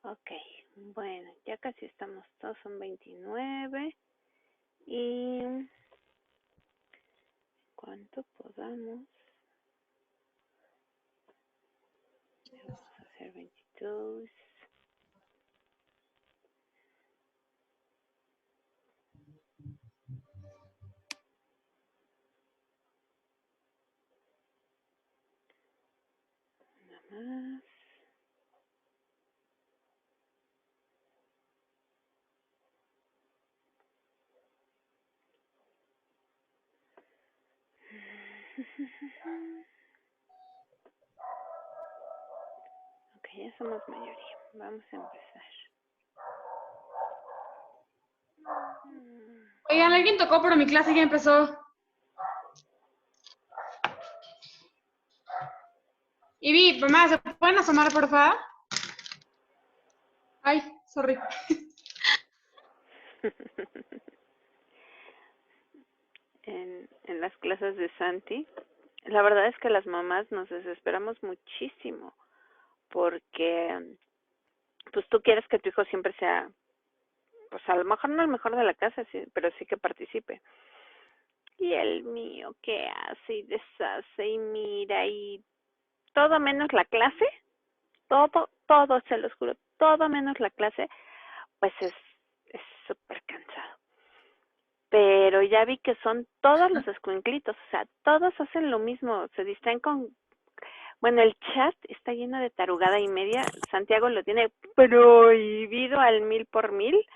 Ok, bueno, ya casi estamos todos, son 29 y cuánto podamos. Vamos a hacer 22. Nada más. Ok, ya somos mayoría. Vamos a empezar. Oigan, alguien tocó, pero mi clase ya empezó. Ivy, mamá, ¿se pueden asomar, por favor? Ay, sorry. En las clases de Santi, la verdad es que las mamás nos desesperamos muchísimo porque pues tú quieres que tu hijo siempre sea, pues a lo mejor no el mejor de la casa, sí, pero sí que participe. Y el mío, ¿qué hace y deshace y mira y todo menos la clase? Todo, se los juro, todo menos la clase, pues es súper cansado. Pero ya vi que son todos los escuinclitos, o sea, todos hacen lo mismo, se distraen con... Bueno, el chat está lleno de tarugada y media, Santiago lo tiene prohibido al 1000%,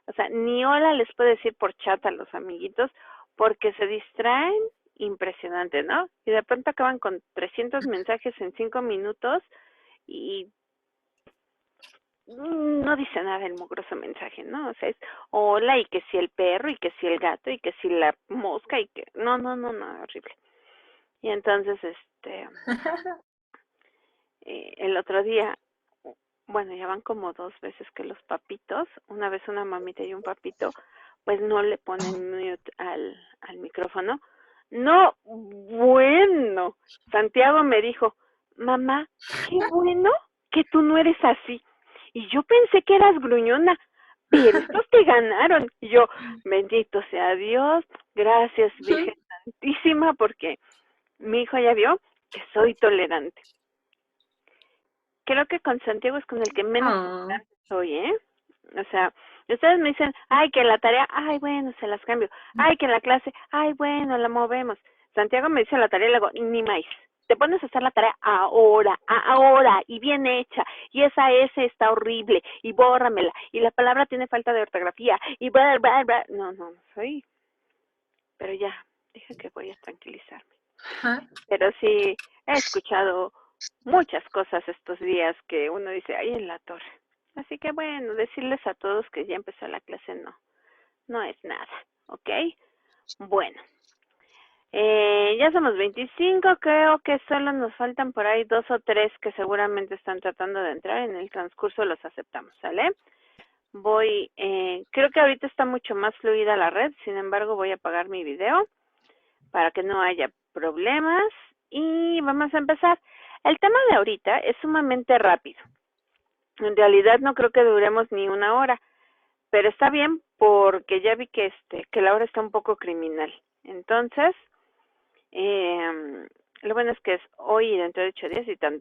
o sea, ni hola les puede decir por chat a los amiguitos, porque se distraen impresionante, ¿no? Y de pronto acaban con 300 mensajes en 5 minutos y no dice nada el mugroso mensaje, ¿no? O sea, es hola y que si el perro y que si el gato y que si la mosca y que... No, horrible. Y entonces, el otro día, bueno, ya van como 2 veces que los papitos, una vez una mamita y un papito, pues no le ponen mute al micrófono. No, bueno, Santiago me dijo, mamá, qué bueno que tú no eres así. Y yo pensé que eras gruñona, pero estos te ganaron. Y yo, bendito sea Dios, gracias Virgen Santísima, porque mi hijo ya vio que soy tolerante. Creo que con Santiago es con el que menos tolerante soy, ¿eh? O sea, ustedes me dicen, ay, que la tarea, ay, bueno, se las cambio. Ay, que la clase, ay, bueno, la movemos. Santiago me dice la tarea y le digo, ni más, te pones a hacer la tarea ahora, y bien hecha, y esa S está horrible, y bórramela, y la palabra tiene falta de ortografía, y bla. No soy, pero ya, dije que voy a tranquilizarme. Ajá. Pero sí, he escuchado muchas cosas estos días que uno dice, ahí en la torre. Así que bueno, decirles a todos que ya empezó la clase no es nada, ¿ok? Bueno, ya somos 25, creo que solo nos faltan por ahí 2 o 3 que seguramente están tratando de entrar, en el transcurso los aceptamos, ¿sale? Creo que ahorita está mucho más fluida la red, sin embargo voy a apagar mi video para que no haya problemas y vamos a empezar. El tema de ahorita es sumamente rápido. En realidad no creo que duremos ni una hora, pero está bien porque ya vi que la hora está un poco criminal. Entonces, lo bueno es que es hoy y dentro de 8 días y tan.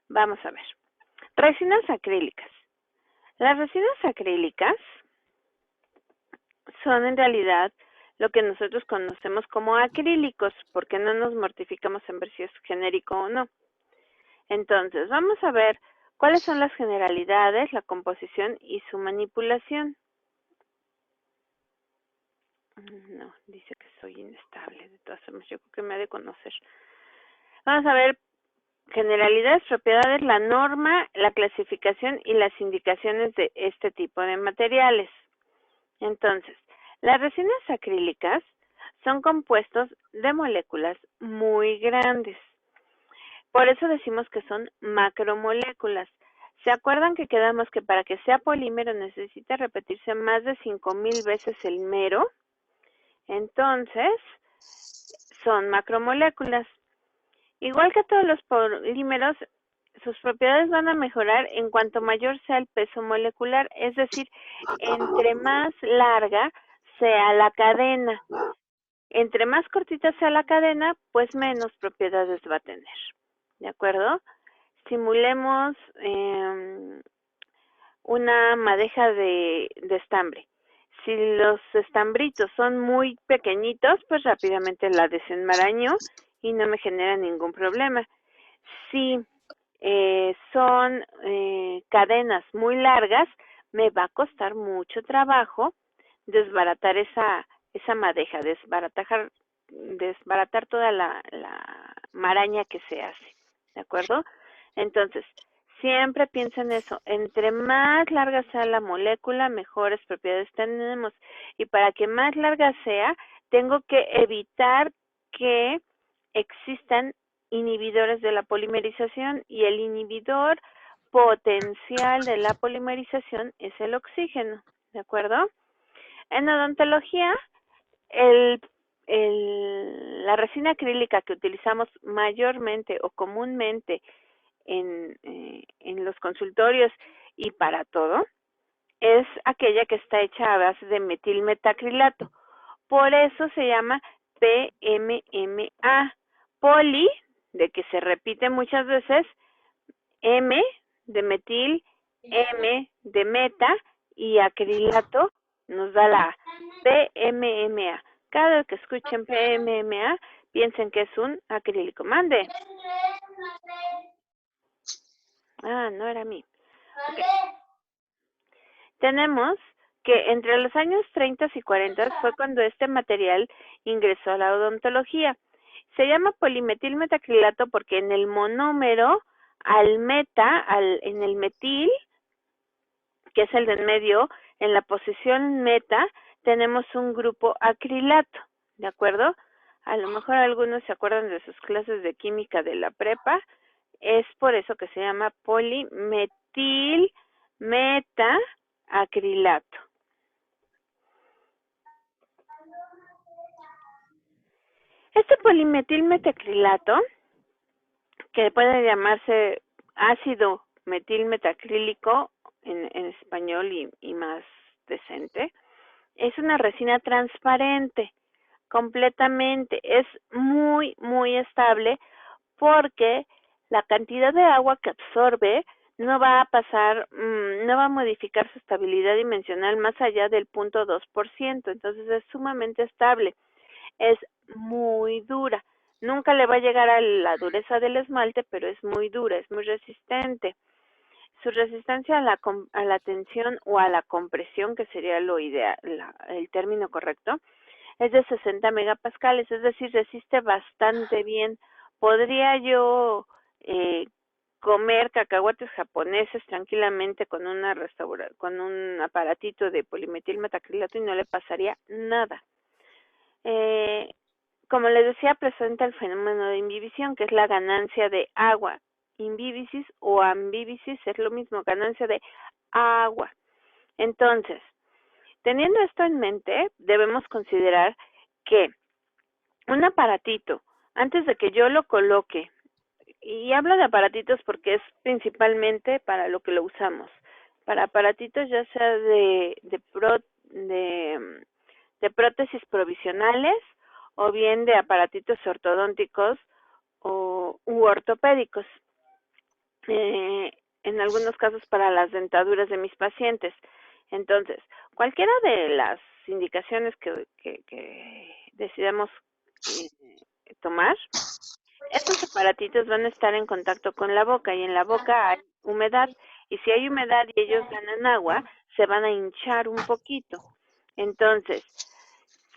Vamos a ver. Resinas acrílicas. Las resinas acrílicas son en realidad lo que nosotros conocemos como acrílicos, porque no nos mortificamos en ver si es genérico o no. Entonces, vamos a ver cuáles son las generalidades, la composición y su manipulación. No, dice que soy inestable, de todas formas, yo creo que me ha de conocer. Vamos a ver generalidades, propiedades, la norma, la clasificación y las indicaciones de este tipo de materiales. Entonces, las resinas acrílicas son compuestos de moléculas muy grandes. Por eso decimos que son macromoléculas. ¿Se acuerdan que quedamos que para que sea polímero necesita repetirse más de 5000 veces el mero? Entonces, son macromoléculas. Igual que todos los polímeros, sus propiedades van a mejorar en cuanto mayor sea el peso molecular, es decir, entre más larga sea la cadena. Entre más cortita sea la cadena, pues menos propiedades va a tener. ¿De acuerdo? Simulemos una madeja de estambre. Si los estambritos son muy pequeñitos, pues rápidamente la desenmaraño y no me genera ningún problema. Si son cadenas muy largas, me va a costar mucho trabajo desbaratar esa madeja, desbaratar toda la maraña que se hace, ¿de acuerdo? Entonces, siempre piensa en eso, entre más larga sea la molécula, mejores propiedades tenemos, y para que más larga sea, tengo que evitar que existan inhibidores de la polimerización, y el inhibidor potencial de la polimerización es el oxígeno, ¿de acuerdo? En odontología, la resina acrílica que utilizamos mayormente o comúnmente en los consultorios y para todo, es aquella que está hecha a base de metilmetacrilato. Por eso se llama PMMA. Poli, de que se repite muchas veces, M de metil, M de meta y acrilato nos da la PMMA. Cada vez que escuchen PMMA, piensen que es un acrílico. Mande. Ah, no era a mí. Okay. Tenemos que entre los años 30 y 40 fue cuando este material ingresó a la odontología. Se llama polimetilmetacrilato porque en el monómero en el metil, que es el de en medio, en la posición meta, tenemos un grupo acrilato, ¿de acuerdo? A lo mejor algunos se acuerdan de sus clases de química de la prepa, es por eso que se llama polimetilmetacrilato. Este polimetilmetacrilato, que puede llamarse ácido metilmetacrílico en español y más decente, es una resina transparente, completamente, es muy, muy estable porque la cantidad de agua que absorbe no va a pasar, no va a modificar su estabilidad dimensional más allá del 0.2%, entonces es sumamente estable, es muy dura. Nunca le va a llegar a la dureza del esmalte, pero es muy dura, es muy resistente. Su resistencia a la tensión o a la compresión, que sería lo ideal, el término correcto, es de 60 megapascales, es decir, resiste bastante bien. Podría yo comer cacahuates japoneses tranquilamente con con un aparatito de polimetilmetacrilato y no le pasaría nada. Eh, como les decía, presenta el fenómeno de imbibición, que es la ganancia de agua. Imbibicis o ambibicis es lo mismo, ganancia de agua. Entonces, teniendo esto en mente, debemos considerar que un aparatito, antes de que yo lo coloque, y hablo de aparatitos porque es principalmente para lo que lo usamos, para aparatitos ya sea de prótesis provisionales o bien de aparatitos ortodónticos u ortopédicos, eh, en algunos casos para las dentaduras de mis pacientes. Entonces, cualquiera de las indicaciones que decidamos tomar, estos aparatitos van a estar en contacto con la boca y en la boca hay humedad, y si hay humedad y ellos ganan agua, se van a hinchar un poquito. Entonces,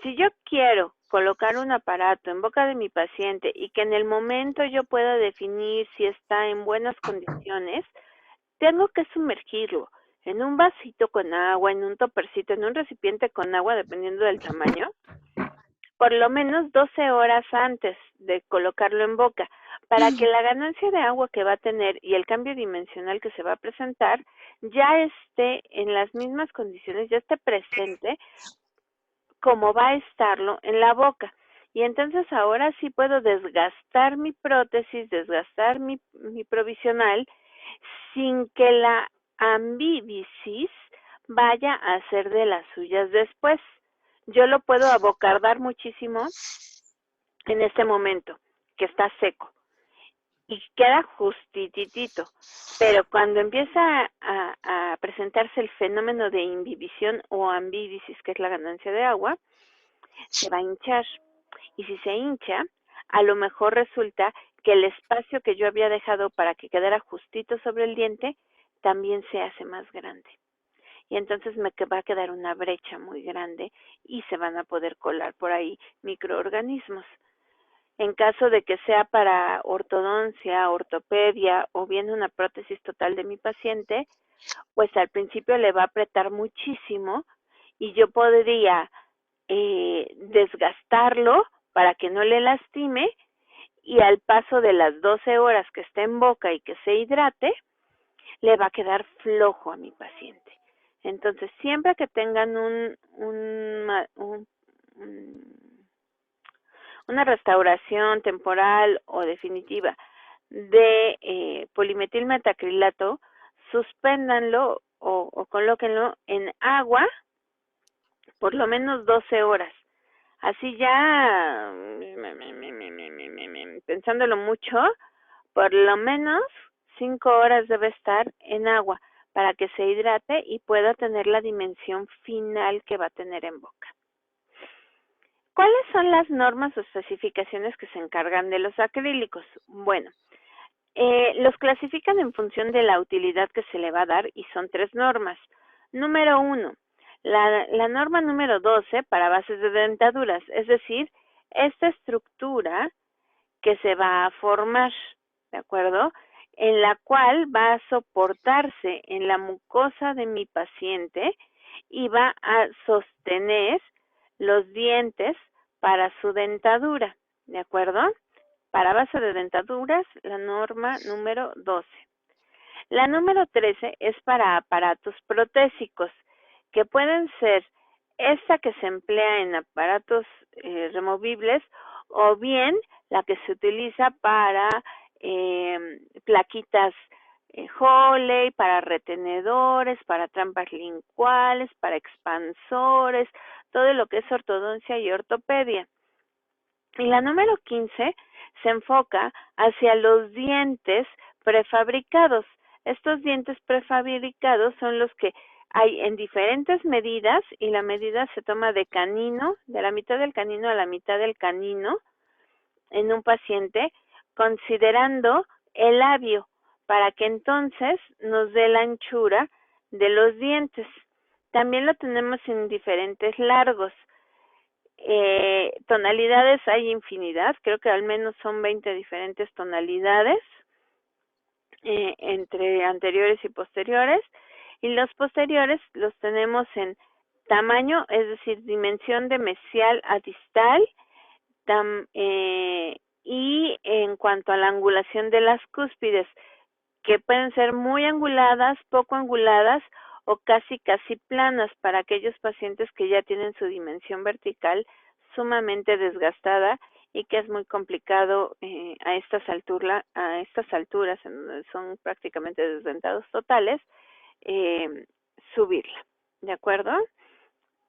si yo quiero colocar un aparato en boca de mi paciente y que en el momento yo pueda definir si está en buenas condiciones, tengo que sumergirlo en un vasito con agua, en un topercito, en un recipiente con agua, dependiendo del tamaño, por lo menos 12 horas antes de colocarlo en boca, para que la ganancia de agua que va a tener y el cambio dimensional que se va a presentar ya esté en las mismas condiciones, ya esté presente como va a estarlo en la boca. Y entonces ahora sí puedo desgastar mi prótesis, desgastar mi provisional, sin que la ambibicis vaya a hacer de las suyas después. Yo lo puedo abocardar muchísimo en este momento, que está seco, y queda justititito. Pero cuando empieza a presentarse el fenómeno de imbibición o ambibicis, que es la ganancia de agua, se va a hinchar. Y si se hincha, a lo mejor resulta que el espacio que yo había dejado para que quedara justito sobre el diente también se hace más grande. Y entonces me va a quedar una brecha muy grande y se van a poder colar por ahí microorganismos. En caso de que sea para ortodoncia, ortopedia o bien una prótesis total de mi paciente, pues al principio le va a apretar muchísimo y yo podría desgastarlo para que no le lastime, y al paso de las 12 horas que esté en boca y que se hidrate, le va a quedar flojo a mi paciente. Entonces, siempre que tengan una restauración temporal o definitiva de polimetilmetacrilato, suspéndanlo o colóquenlo en agua por lo menos 12 horas. Así ya, pensándolo mucho, por lo menos 5 horas debe estar en agua para que se hidrate y pueda tener la dimensión final que va a tener en boca. ¿Cuáles son las normas o especificaciones que se encargan de los acrílicos? Bueno, los clasifican en función de la utilidad que se le va a dar y son 3 normas. Número 1, la norma número 12 para bases de dentaduras, es decir, esta estructura que se va a formar, ¿de acuerdo? En la cual va a soportarse en la mucosa de mi paciente y va a sostener los dientes para su dentadura, ¿de acuerdo? Para base de dentaduras, la norma número 12. La número 13 es para aparatos protésicos, que pueden ser esta que se emplea en aparatos removibles o bien la que se utiliza para plaquitas Holey, para retenedores, para trampas linguales, para expansores, todo lo que es ortodoncia y ortopedia. Y la número 15 se enfoca hacia los dientes prefabricados. Estos dientes prefabricados son los que hay en diferentes medidas y la medida se toma de canino, de la mitad del canino a la mitad del canino, en un paciente considerando el labio para que entonces nos dé la anchura de los dientes. También lo tenemos en diferentes largos. Tonalidades hay infinidad, creo que al menos son 20 diferentes tonalidades entre anteriores y posteriores, y los posteriores los tenemos en tamaño, es decir, dimensión de mesial a distal, y en cuanto a la angulación de las cúspides, que pueden ser muy anguladas, poco anguladas o casi planas para aquellos pacientes que ya tienen su dimensión vertical sumamente desgastada y que es muy complicado a estas alturas, en donde son prácticamente desdentados totales, subirla, ¿de acuerdo?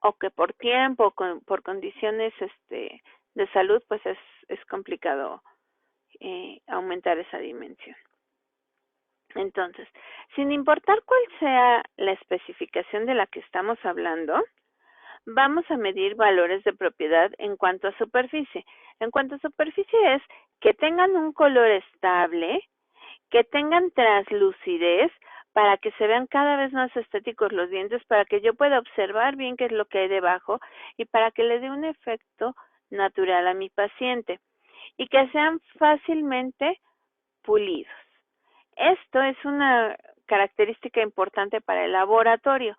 O que por tiempo, por condiciones de salud, pues es complicado aumentar esa dimensión. Entonces, sin importar cuál sea la especificación de la que estamos hablando, vamos a medir valores de propiedad en cuanto a superficie. En cuanto a superficie es que tengan un color estable, que tengan translucidez para que se vean cada vez más estéticos los dientes, para que yo pueda observar bien qué es lo que hay debajo y para que le dé un efecto natural a mi paciente y que sean fácilmente pulidos. Esto es una característica importante para el laboratorio,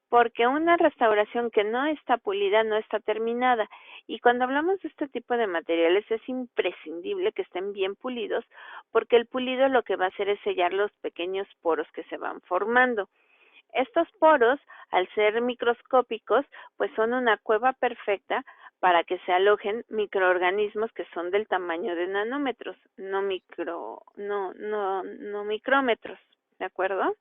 porque una restauración que no está pulida no está terminada. Y cuando hablamos de este tipo de materiales es imprescindible que estén bien pulidos, porque el pulido lo que va a hacer es sellar los pequeños poros que se van formando. Estos poros, al ser microscópicos, pues son una cueva perfecta para que se alojen microorganismos que son del tamaño de nanómetros, no micrómetros, ¿de acuerdo?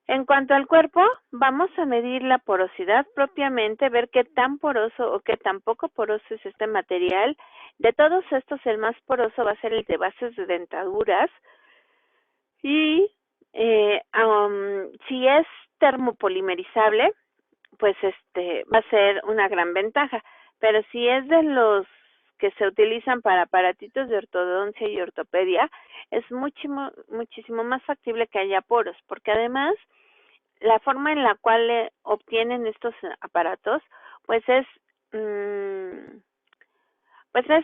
En cuanto al cuerpo, vamos a medir la porosidad propiamente, ver qué tan poroso o qué tan poco poroso es este material. De todos estos, el más poroso va a ser el de bases de dentaduras y si es termopolimerizable, pues va a ser una gran ventaja. Pero si es de los que se utilizan para aparatitos de ortodoncia y ortopedia, es muchísimo más factible que haya poros, porque además la forma en la cual obtienen estos aparatos, pues es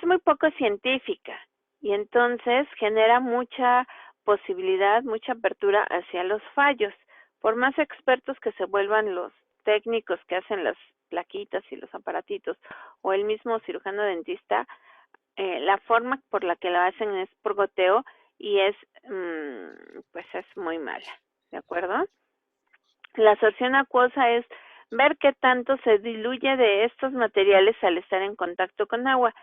muy poco científica y entonces genera mucha posibilidad, mucha apertura hacia los fallos. Por más expertos que se vuelvan los técnicos que hacen las plaquitas y los aparatitos o el mismo cirujano dentista, la forma por la que lo hacen es por goteo y pues es muy mala, ¿de acuerdo? La absorción acuosa es ver qué tanto se diluye de estos materiales al estar en contacto con agua.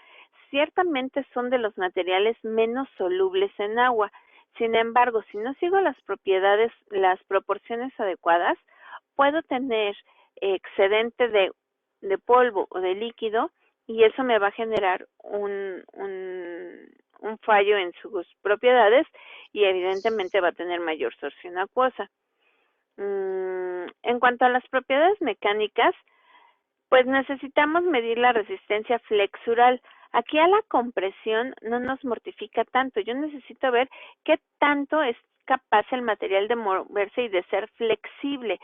Ciertamente son de los materiales menos solubles en agua. Sin embargo, si no sigo las proporciones adecuadas, puedo tener excedente de polvo o de líquido y eso me va a generar un fallo en sus propiedades y evidentemente va a tener mayor absorción acuosa. En cuanto a las propiedades mecánicas, pues necesitamos medir la resistencia flexural. Aquí a la compresión no nos mortifica tanto. Yo necesito ver qué tanto es capaz el material de moverse y de ser flexible,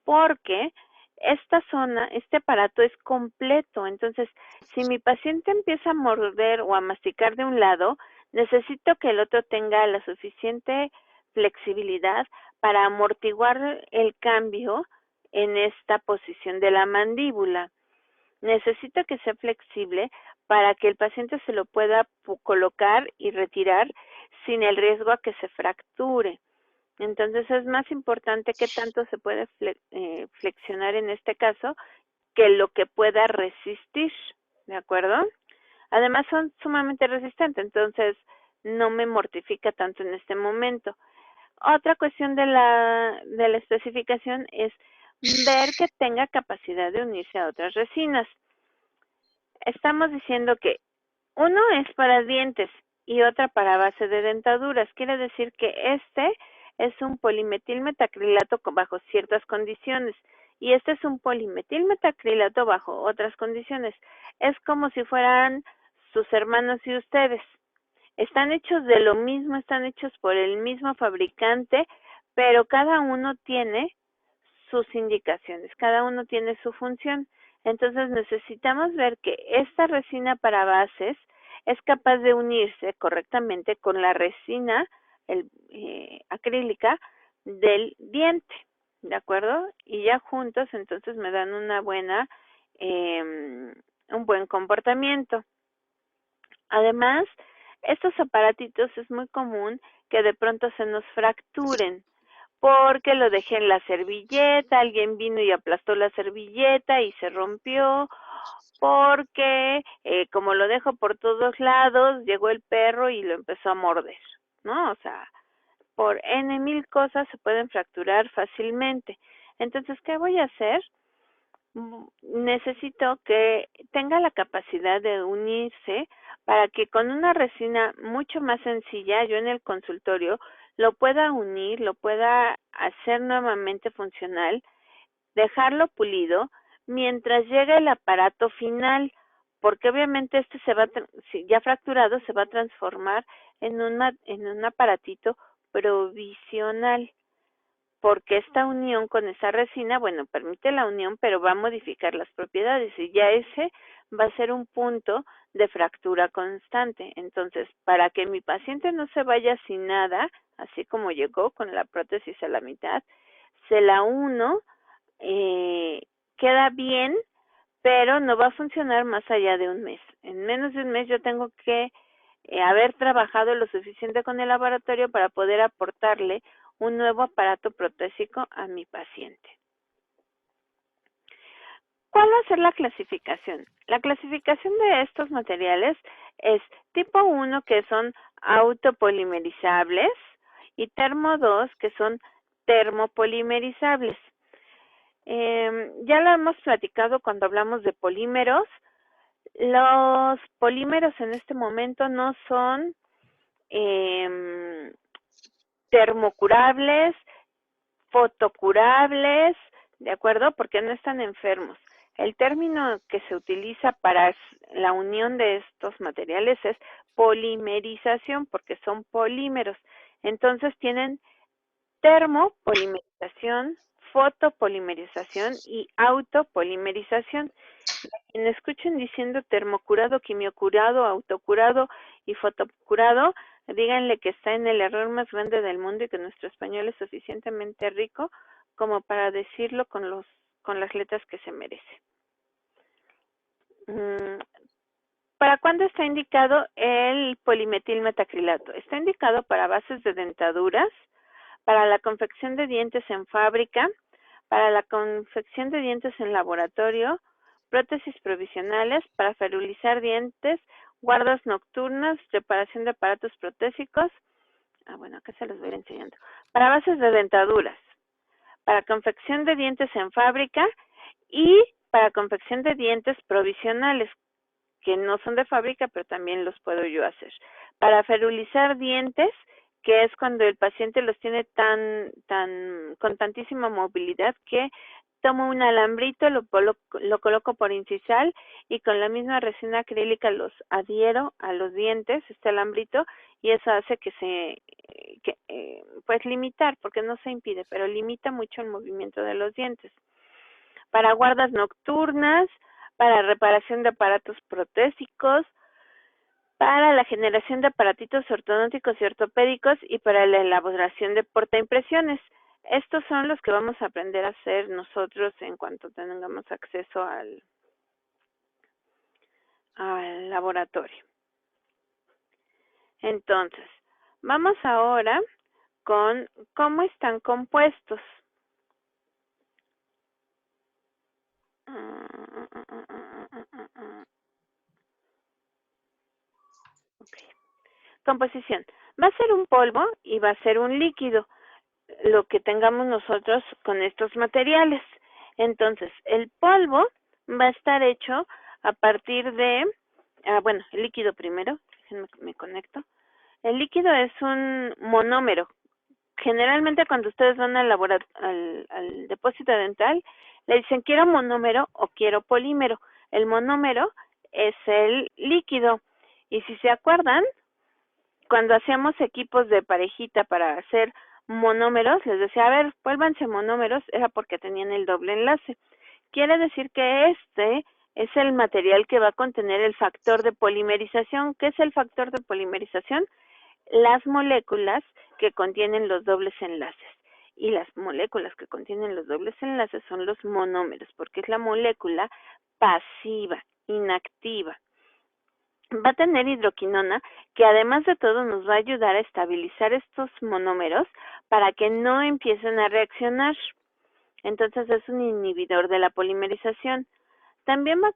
porque esta zona, este aparato es completo. Entonces, si mi paciente empieza a morder o a masticar de un lado, necesito que el otro tenga la suficiente flexibilidad para amortiguar el cambio en esta posición de la mandíbula. Necesito que sea flexible para que el paciente se lo pueda colocar y retirar sin el riesgo a que se fracture. Entonces es más importante qué tanto se puede flexionar en este caso que lo que pueda resistir, ¿de acuerdo? Además son sumamente resistentes, entonces no me mortifica tanto en este momento. Otra cuestión de la especificación es ver que tenga capacidad de unirse a otras resinas. Estamos diciendo que uno es para dientes y otra para base de dentaduras. Quiere decir que este es un polimetilmetacrilato bajo ciertas condiciones y es un polimetilmetacrilato bajo otras condiciones. Es como si fueran sus hermanos y ustedes. Están hechos de lo mismo, están hechos por el mismo fabricante, pero cada uno tiene sus indicaciones, cada uno tiene su función. Entonces necesitamos ver que esta resina para bases es capaz de unirse correctamente con la resina acrílica del diente, ¿de acuerdo? Y ya juntos entonces me dan una buena, un buen comportamiento. Además, estos aparatitos es muy común que de pronto se nos fracturen porque lo dejé en la servilleta, alguien vino y aplastó la servilleta y se rompió, porque como lo dejo por todos lados, llegó el perro y lo empezó a morder, ¿no? O sea, por N mil cosas se pueden fracturar fácilmente. Entonces, ¿qué voy a hacer? Necesito que tenga la capacidad de unirse para que con una resina mucho más sencilla, yo en el consultorio lo pueda unir, lo pueda hacer nuevamente funcional, dejarlo pulido mientras llega el aparato final, porque obviamente este se va, si ya fracturado, se va a transformar en un aparatito provisional, porque esta unión con esa resina, bueno, permite la unión, pero va a modificar las propiedades y ya ese va a ser un punto de fractura constante. Entonces, para que mi paciente no se vaya sin nada, así como llegó con la prótesis a la mitad, se la uno, queda bien, pero no va a funcionar más allá de un mes. En menos de un mes yo tengo que haber trabajado lo suficiente con el laboratorio para poder aportarle un nuevo aparato protésico a mi paciente. ¿Cuál va a ser la clasificación? La clasificación de estos materiales es tipo 1, que son autopolimerizables, y termo 2, que son termopolimerizables. Ya lo hemos platicado cuando hablamos de polímeros. Los polímeros en este momento no son termocurables, fotocurables, ¿de acuerdo? Porque no están enfermos. El término que se utiliza para la unión de estos materiales es polimerización, porque son polímeros. Entonces tienen termopolimerización, fotopolimerización y autopolimerización. Quien escuchen diciendo termocurado, quimiocurado, autocurado y fotocurado, díganle que está en el error más grande del mundo y que nuestro español es suficientemente rico como para decirlo con las letras que se merece. ¿Para cuándo está indicado el polimetilmetacrilato? Está indicado para bases de dentaduras, para la confección de dientes en fábrica, para la confección de dientes en laboratorio, prótesis provisionales, para ferulizar dientes, guardas nocturnas, reparación de aparatos protésicos. Bueno, acá se los voy a ir enseñando. Para bases de dentaduras, para confección de dientes en fábrica y para confección de dientes provisionales, que no son de fábrica, pero también los puedo yo hacer. Para ferulizar dientes, que es cuando el paciente los tiene con tantísima movilidad que tomo un alambrito, lo coloco por incisal y con la misma resina acrílica los adhiero a los dientes, este alambrito, y eso hace pues limitar, porque no se impide, pero limita mucho el movimiento de los dientes. Para guardas nocturnas, para reparación de aparatos protésicos, para la generación de aparatitos ortodónticos y ortopédicos y para la elaboración de portaimpresiones. Estos son los que vamos a aprender a hacer nosotros en cuanto tengamos acceso al laboratorio. Entonces, vamos ahora con cómo están compuestos. Okay. Composición. Va a ser un polvo y va a ser un líquido, lo que tengamos nosotros con estos materiales. Entonces, el polvo va a estar hecho a partir de, bueno, el líquido primero, déjenme me conecto. El líquido es un monómero. Generalmente cuando ustedes van al depósito dental, le dicen quiero monómero o quiero polímero. El monómero es el líquido Y si se acuerdan, cuando hacíamos equipos de parejita para hacer monómeros, les decía, a ver, vuélvanse monómeros, era porque tenían el doble enlace. Quiere decir que este es el material que va a contener el factor de polimerización. ¿Qué es el factor de polimerización? Las moléculas que contienen los dobles enlaces. Y las moléculas que contienen los dobles enlaces son los monómeros, porque es la molécula pasiva, inactiva. Va a tener hidroquinona que además de todo nos va a ayudar a estabilizar estos monómeros para que no empiecen a reaccionar. Entonces es un inhibidor de la polimerización. También va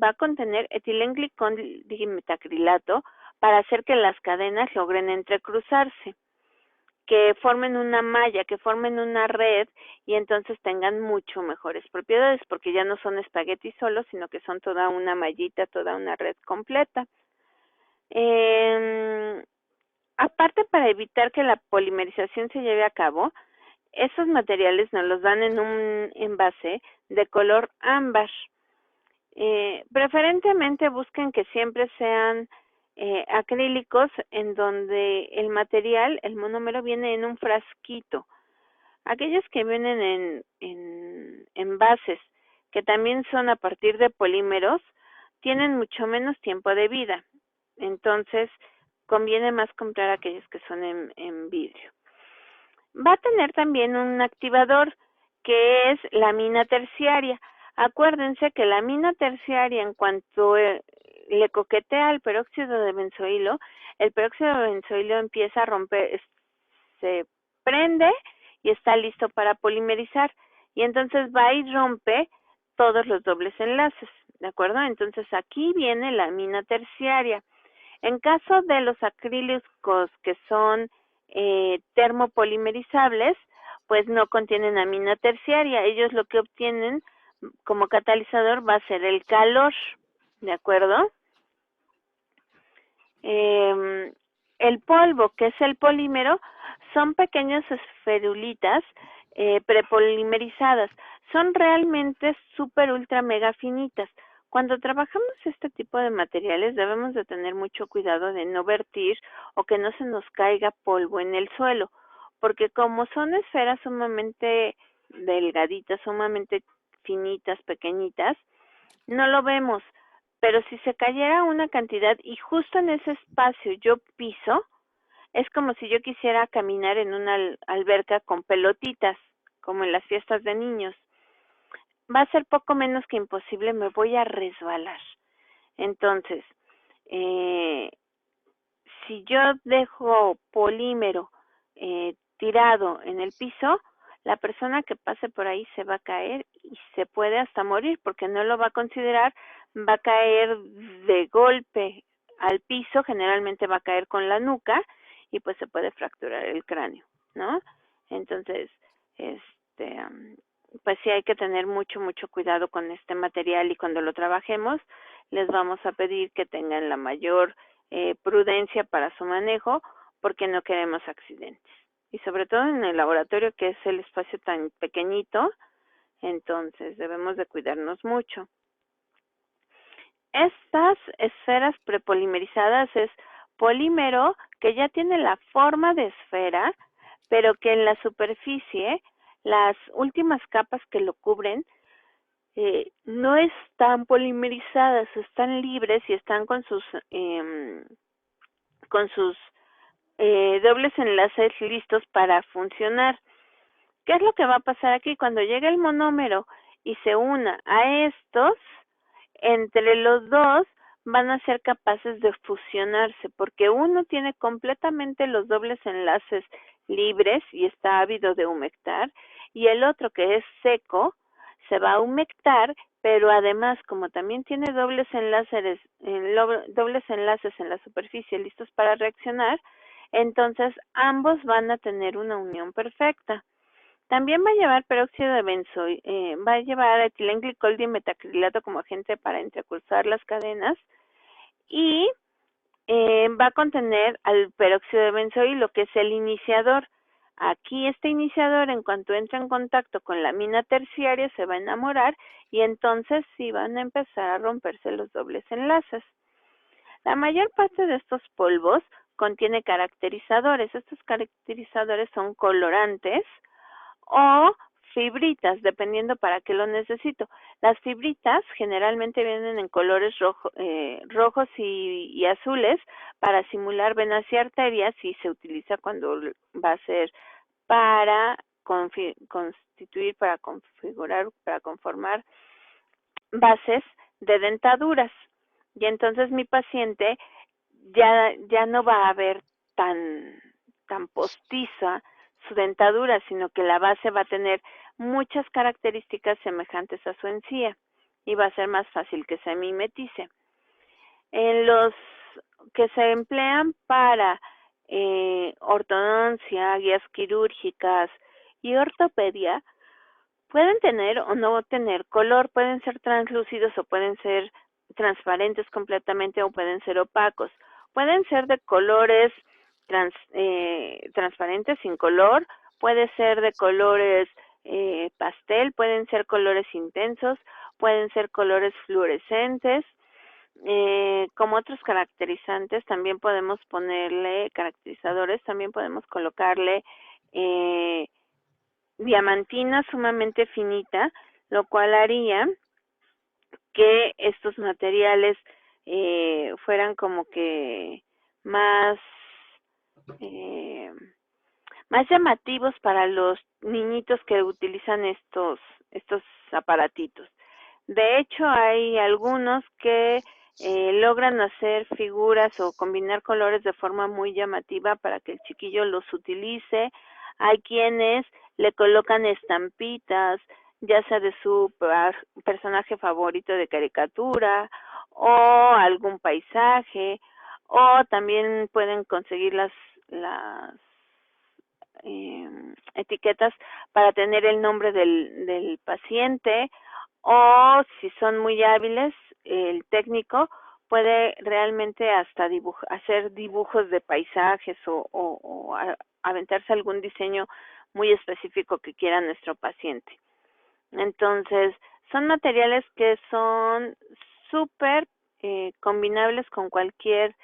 a contener etilenglicol dimetacrilato para hacer que las cadenas logren entrecruzarse, que formen una malla, que formen una red y entonces tengan mucho mejores propiedades porque ya no son espaguetis solos, sino que son toda una mallita, toda una red completa. Aparte, para evitar que la polimerización se lleve a cabo, esos materiales nos los dan en un envase de color ámbar. Preferentemente busquen que siempre sean acrílicos en donde el material, el monómero, viene en un frasquito. Aquellos que vienen en envases que también son a partir de polímeros tienen mucho menos tiempo de vida. Entonces, conviene más comprar aquellos que son en vidrio. Va a tener también un activador que es la amina terciaria. Acuérdense que la amina terciaria, en cuanto le coquetea al peróxido de benzoilo, el peróxido de benzoilo empieza a romper, se prende y está listo para polimerizar. Y entonces va y rompe todos los dobles enlaces, ¿de acuerdo? Entonces aquí viene la amina terciaria. En caso de los acrílicos que son termopolimerizables, pues no contienen amina terciaria. Ellos lo que obtienen como catalizador va a ser el calor, ¿de acuerdo? El polvo, que es el polímero, son pequeñas esferulitas prepolimerizadas. Son realmente súper ultra mega finitas. Cuando trabajamos este tipo de materiales debemos de tener mucho cuidado de no vertir o que no se nos caiga polvo en el suelo, porque como son esferas sumamente delgaditas, sumamente finitas, pequeñitas, no lo vemos, pero si se cayera una cantidad y justo en ese espacio yo piso, es como si yo quisiera caminar en una alberca con pelotitas, como en las fiestas de niños. Va a ser poco menos que imposible, me voy a resbalar. Entonces, si yo dejo polímero tirado en el piso, la persona que pase por ahí se va a caer y se puede hasta morir porque no lo va a considerar, va a caer de golpe al piso, generalmente va a caer con la nuca y pues se puede fracturar el cráneo, ¿no? Entonces, pues sí hay que tener mucho cuidado con este material y cuando lo trabajemos les vamos a pedir que tengan la mayor prudencia para su manejo porque no queremos accidentes. Y sobre todo en el laboratorio, que es el espacio tan pequeñito, entonces debemos de cuidarnos mucho. Estas esferas prepolimerizadas es polímero que ya tiene la forma de esfera, pero que en la superficie, las últimas capas que lo cubren, no están polimerizadas, están libres y están con sus dobles enlaces listos para funcionar. ¿Qué es lo que va a pasar aquí? Cuando llegue el monómero y se una a estos, entre los dos van a ser capaces de fusionarse, porque uno tiene completamente los dobles enlaces libres y está ávido de humectar, y el otro, que es seco, se va a humectar, pero además, como también tiene dobles enlaces en la superficie listos para reaccionar, entonces ambos van a tener una unión perfecta. También va a llevar peróxido de benzoilo, va a llevar etilenglicol dimetacrilato como agente para entrecruzar las cadenas y va a contener al peróxido de benzoilo, que es el iniciador. Aquí este iniciador, en cuanto entra en contacto con la amina terciaria, se va a enamorar y entonces sí van a empezar a romperse los dobles enlaces. La mayor parte de estos polvos contiene caracterizadores. Estos caracterizadores son colorantes o fibritas, dependiendo para qué lo necesito. Las fibritas generalmente vienen en colores rojos y azules para simular venas y arterias, y se utiliza cuando va a ser para constituir, para configurar, para conformar bases de dentaduras. Y entonces mi paciente ya no va a ver tan postiza su dentadura, sino que la base va a tener muchas características semejantes a su encía y va a ser más fácil que se mimetice. En los que se emplean para ortodoncia, guías quirúrgicas y ortopedia, pueden tener o no tener color, pueden ser translúcidos o pueden ser transparentes completamente o pueden ser opacos. Pueden ser de colores transparentes sin color, puede ser de colores pastel, pueden ser colores intensos, pueden ser colores fluorescentes. Como otros caracterizantes, también podemos ponerle caracterizadores, también podemos colocarle diamantina sumamente finita, lo cual haría que estos materiales fueran como que más más llamativos para los niñitos que utilizan estos aparatitos. De hecho, hay algunos que logran hacer figuras o combinar colores de forma muy llamativa para que el chiquillo los utilice. Hay quienes le colocan estampitas, ya sea de su personaje favorito de caricatura o algún paisaje, o también pueden conseguir las etiquetas para tener el nombre del paciente, o si son muy hábiles, el técnico puede realmente hasta hacer dibujos de paisajes o aventarse algún diseño muy específico que quiera nuestro paciente. Entonces, son materiales que son súper combinables con cualquier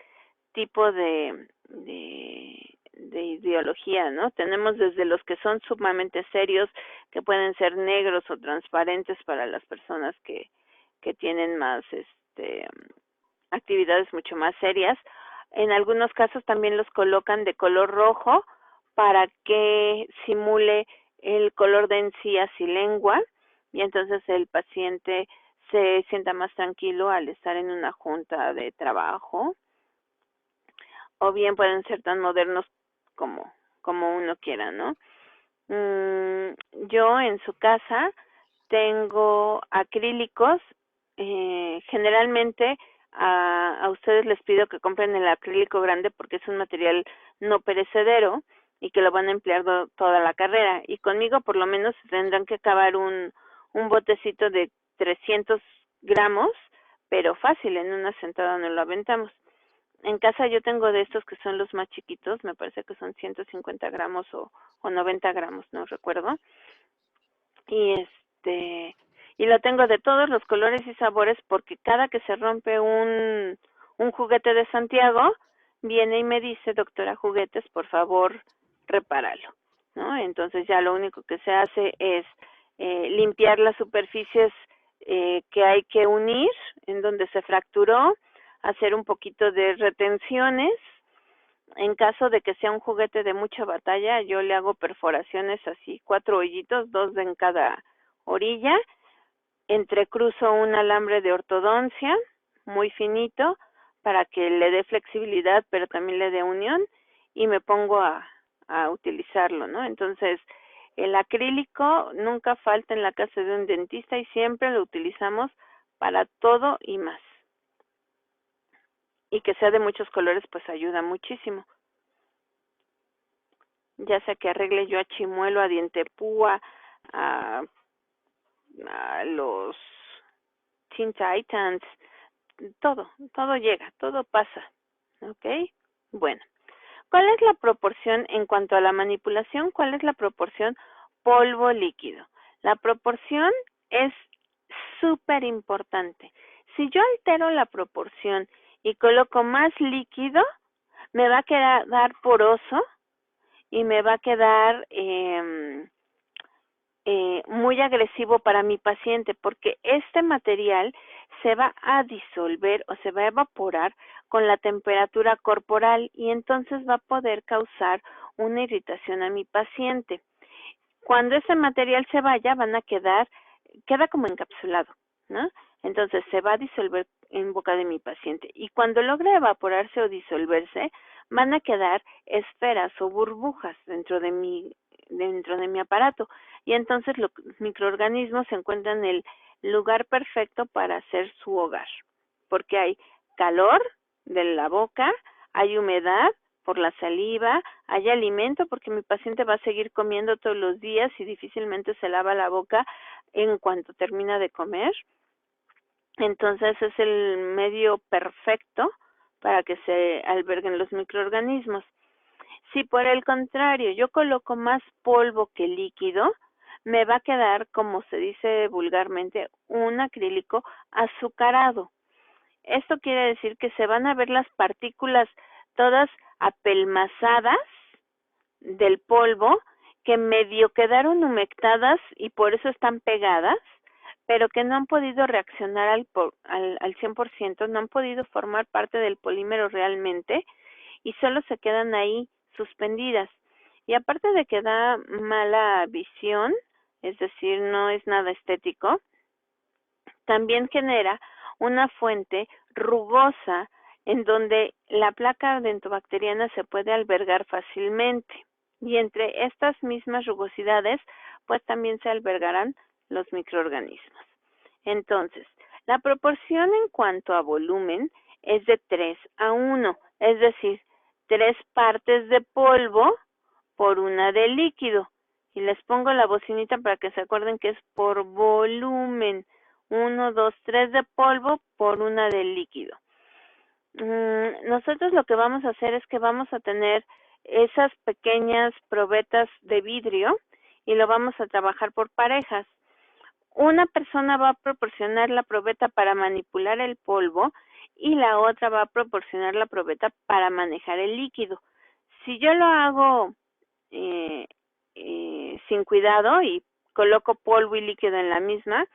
tipo de ideología, ¿no? Tenemos desde los que son sumamente serios, que pueden ser negros o transparentes para las personas que tienen más actividades mucho más serias. En algunos casos también los colocan de color rojo para que simule el color de encías y lengua, y entonces el paciente se sienta más tranquilo al estar en una junta de trabajo. O bien pueden ser tan modernos como uno quiera, ¿no? Yo en su casa tengo acrílicos. Generalmente a ustedes les pido que compren el acrílico grande porque es un material no perecedero y que lo van a emplear toda la carrera. Y conmigo por lo menos tendrán que acabar un botecito de 300 gramos, pero fácil, en una sentada no lo aventamos. En casa yo tengo de estos que son los más chiquitos, me parece que son 150 gramos o 90 gramos, no recuerdo. Y y lo tengo de todos los colores y sabores porque cada que se rompe un juguete de Santiago, viene y me dice, doctora Juguetes, por favor, repáralo, ¿no? Entonces ya lo único que se hace es limpiar las superficies que hay que unir, en donde se fracturó, hacer un poquito de retenciones. En caso de que sea un juguete de mucha batalla, yo le hago perforaciones así, 4 hoyitos, 2 en cada orilla. Entrecruzo un alambre de ortodoncia muy finito para que le dé flexibilidad, pero también le dé unión, y me pongo a utilizarlo, ¿no? Entonces, el acrílico nunca falta en la casa de un dentista y siempre lo utilizamos para todo y más. Y que sea de muchos colores, pues ayuda muchísimo. Ya sea que arregle yo a Chimuelo, a Dientepúa, a los Teen Titans, todo llega, todo pasa, ¿ok? Bueno, ¿cuál es la proporción en cuanto a la manipulación? ¿Cuál es la proporción polvo líquido? La proporción es súper importante. Si yo altero la proporción y coloco más líquido, me va a quedar poroso y me va a quedar muy agresivo para mi paciente, porque este material se va a disolver o se va a evaporar con la temperatura corporal y entonces va a poder causar una irritación a mi paciente. Cuando ese material se vaya, queda como encapsulado, ¿no? Entonces se va a disolver en boca de mi paciente y cuando logre evaporarse o disolverse, van a quedar esferas o burbujas dentro de mi aparato y entonces los microorganismos se encuentran en el lugar perfecto para hacer su hogar, porque hay calor de la boca, hay humedad por la saliva, hay alimento porque mi paciente va a seguir comiendo todos los días y difícilmente se lava la boca en cuanto termina de comer. Entonces es el medio perfecto para que se alberguen los microorganismos. Si por el contrario yo coloco más polvo que líquido, me va a quedar, como se dice vulgarmente, un acrílico azucarado. Esto quiere decir que se van a ver las partículas todas apelmazadas del polvo que medio quedaron humectadas y por eso están pegadas, pero que no han podido reaccionar al 100%, no han podido formar parte del polímero realmente y solo se quedan ahí suspendidas. Y aparte de que da mala visión, es decir, no es nada estético, también genera una fuente rugosa en donde la placa dentobacteriana se puede albergar fácilmente. Y entre estas mismas rugosidades, pues también se albergarán los microorganismos. Entonces, la proporción en cuanto a volumen es de 3:1, es decir, 3 partes de polvo por una de líquido. Y les pongo la bocinita para que se acuerden que es por volumen. 1, 2, 3 de polvo por una de líquido. Nosotros lo que vamos a hacer es que vamos a tener esas pequeñas probetas de vidrio y lo vamos a trabajar por parejas. Una persona va a proporcionar la probeta para manipular el polvo y la otra va a proporcionar la probeta para manejar el líquido. Si yo lo hago sin cuidado y coloco polvo y líquido en la misma,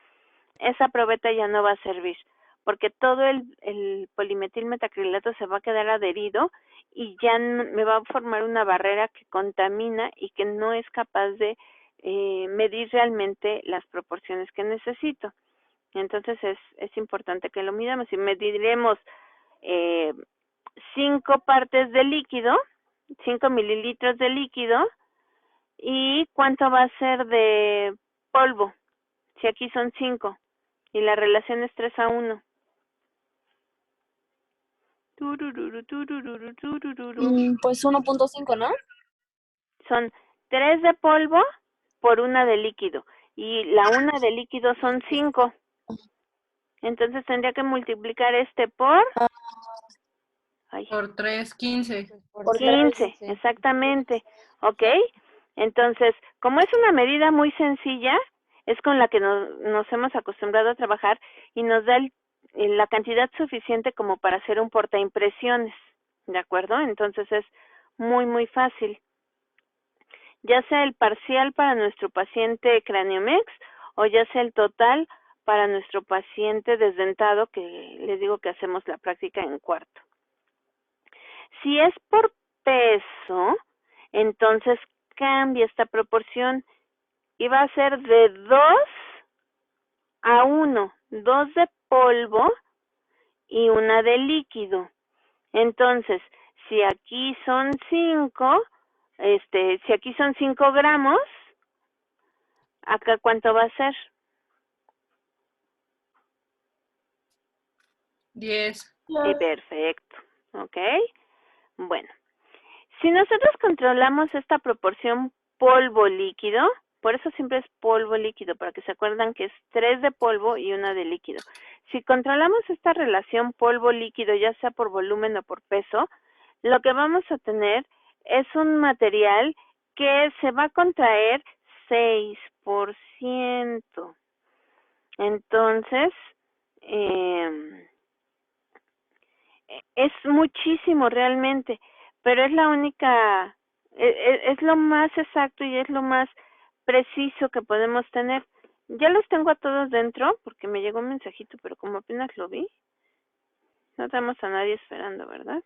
esa probeta ya no va a servir, porque todo el polimetilmetacrilato se va a quedar adherido y ya me va a formar una barrera que contamina y que no es capaz de medir realmente las proporciones que necesito. Entonces es importante que lo midamos y mediremos 5 partes de líquido, 5 mililitros de líquido y cuánto va a ser de polvo, si aquí son 5 y la relación es 3:1. Pues 1.5, ¿no? Son 3 de polvo por una de líquido y la una de líquido son 5. Entonces tendría que multiplicar por Por 3, 15. Por 15, exactamente. ¿Ok? Entonces, como es una medida muy sencilla, es con la que nos hemos acostumbrado a trabajar y nos da la cantidad suficiente como para hacer un portaimpresiones, ¿de acuerdo? Entonces es muy, muy fácil. Ya sea el parcial para nuestro paciente Craniomex o ya sea el total para nuestro paciente desdentado, que les digo que hacemos la práctica en cuarto. Si es por peso, entonces cambia esta proporción y va a ser de 2:1, 2 de polvo y una de líquido. Entonces, si aquí son 5, si aquí son 5 gramos, acá ¿cuánto va a ser? 10. Perfecto, ¿ok? Bueno, si nosotros controlamos esta proporción polvo-líquido, por eso siempre es polvo líquido, para que se acuerdan que es 3 de polvo y una de líquido. Si controlamos esta relación polvo-líquido, ya sea por volumen o por peso, lo que vamos a tener es un material que se va a contraer 6%. Entonces, es muchísimo realmente, pero es la única, es lo más exacto y es lo más preciso que podemos tener. Ya los tengo a todos dentro porque me llegó un mensajito, pero como apenas lo vi, no tenemos a nadie esperando, ¿verdad?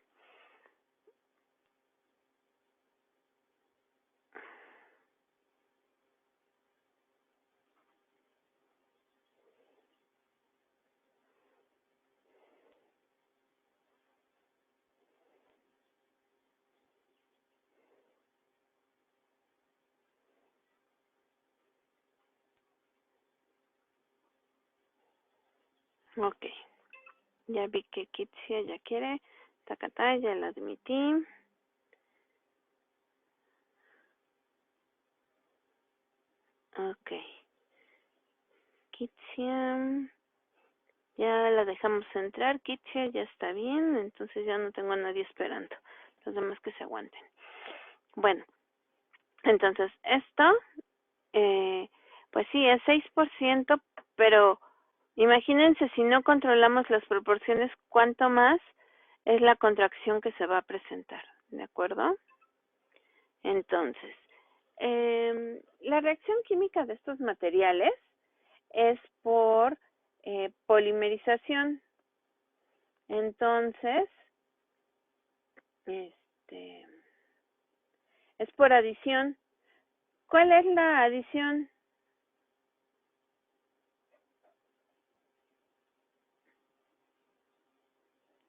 Ok, ya vi que Kitsia ya quiere, Tacatá, ya la admití. Ok, Kitsia, ya la dejamos entrar, Kitsia ya está bien, entonces ya no tengo a nadie esperando, los demás que se aguanten. Bueno, entonces esto, pues sí, es 6%, pero imagínense si no controlamos las proporciones, cuánto más es la contracción que se va a presentar, ¿de acuerdo? Entonces, la reacción química de estos materiales es por polimerización. Entonces, es por adición. ¿Cuál es la adición?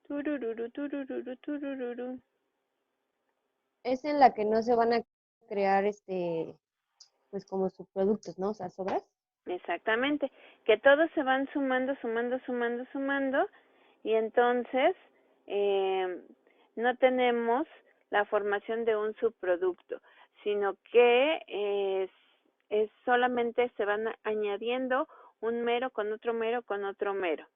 Turururu, turururu, turururu. Es en la que no se van a crear, pues como subproductos, ¿no? O sea, sobras. Exactamente, que todos se van sumando, sumando, y entonces no tenemos la formación de un subproducto, sino que es solamente se van añadiendo un mero con otro mero con otro mero.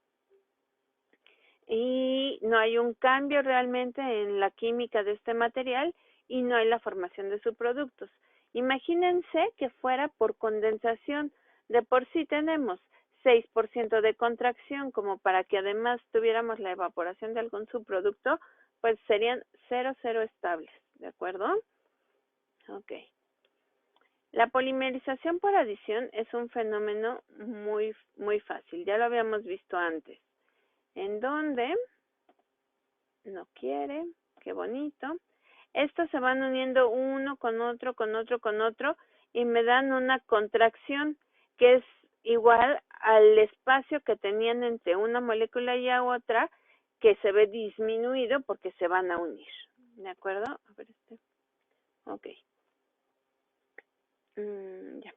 Y no hay un cambio realmente en la química de este material y no hay la formación de subproductos. Imagínense que fuera por condensación. De por sí tenemos 6% de contracción, como para que además tuviéramos la evaporación de algún subproducto, pues serían 0 estables, ¿de acuerdo? Ok. La polimerización por adición es un fenómeno muy fácil, ya lo habíamos visto antes, en donde no quiere, qué bonito. Estos se van uniendo uno con otro, y me dan una contracción que es igual al espacio que tenían entre una molécula y a otra, que se ve disminuido porque se van a unir. ¿De acuerdo? A ver Ok. Ya.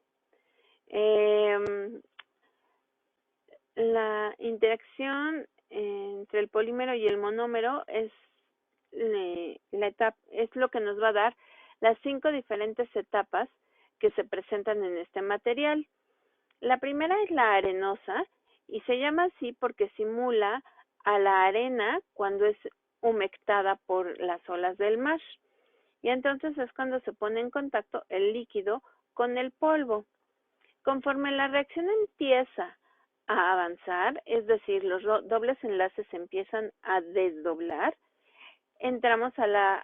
La interacción entre el polímero y el monómero es la etapa, es lo que nos va a dar las 5 diferentes etapas que se presentan en este material. La primera es la arenosa y se llama así porque simula a la arena cuando es humectada por las olas del mar. Y entonces es cuando se pone en contacto el líquido con el polvo. Conforme la reacción empieza a avanzar, es decir, los dobles enlaces empiezan a desdoblar, entramos a la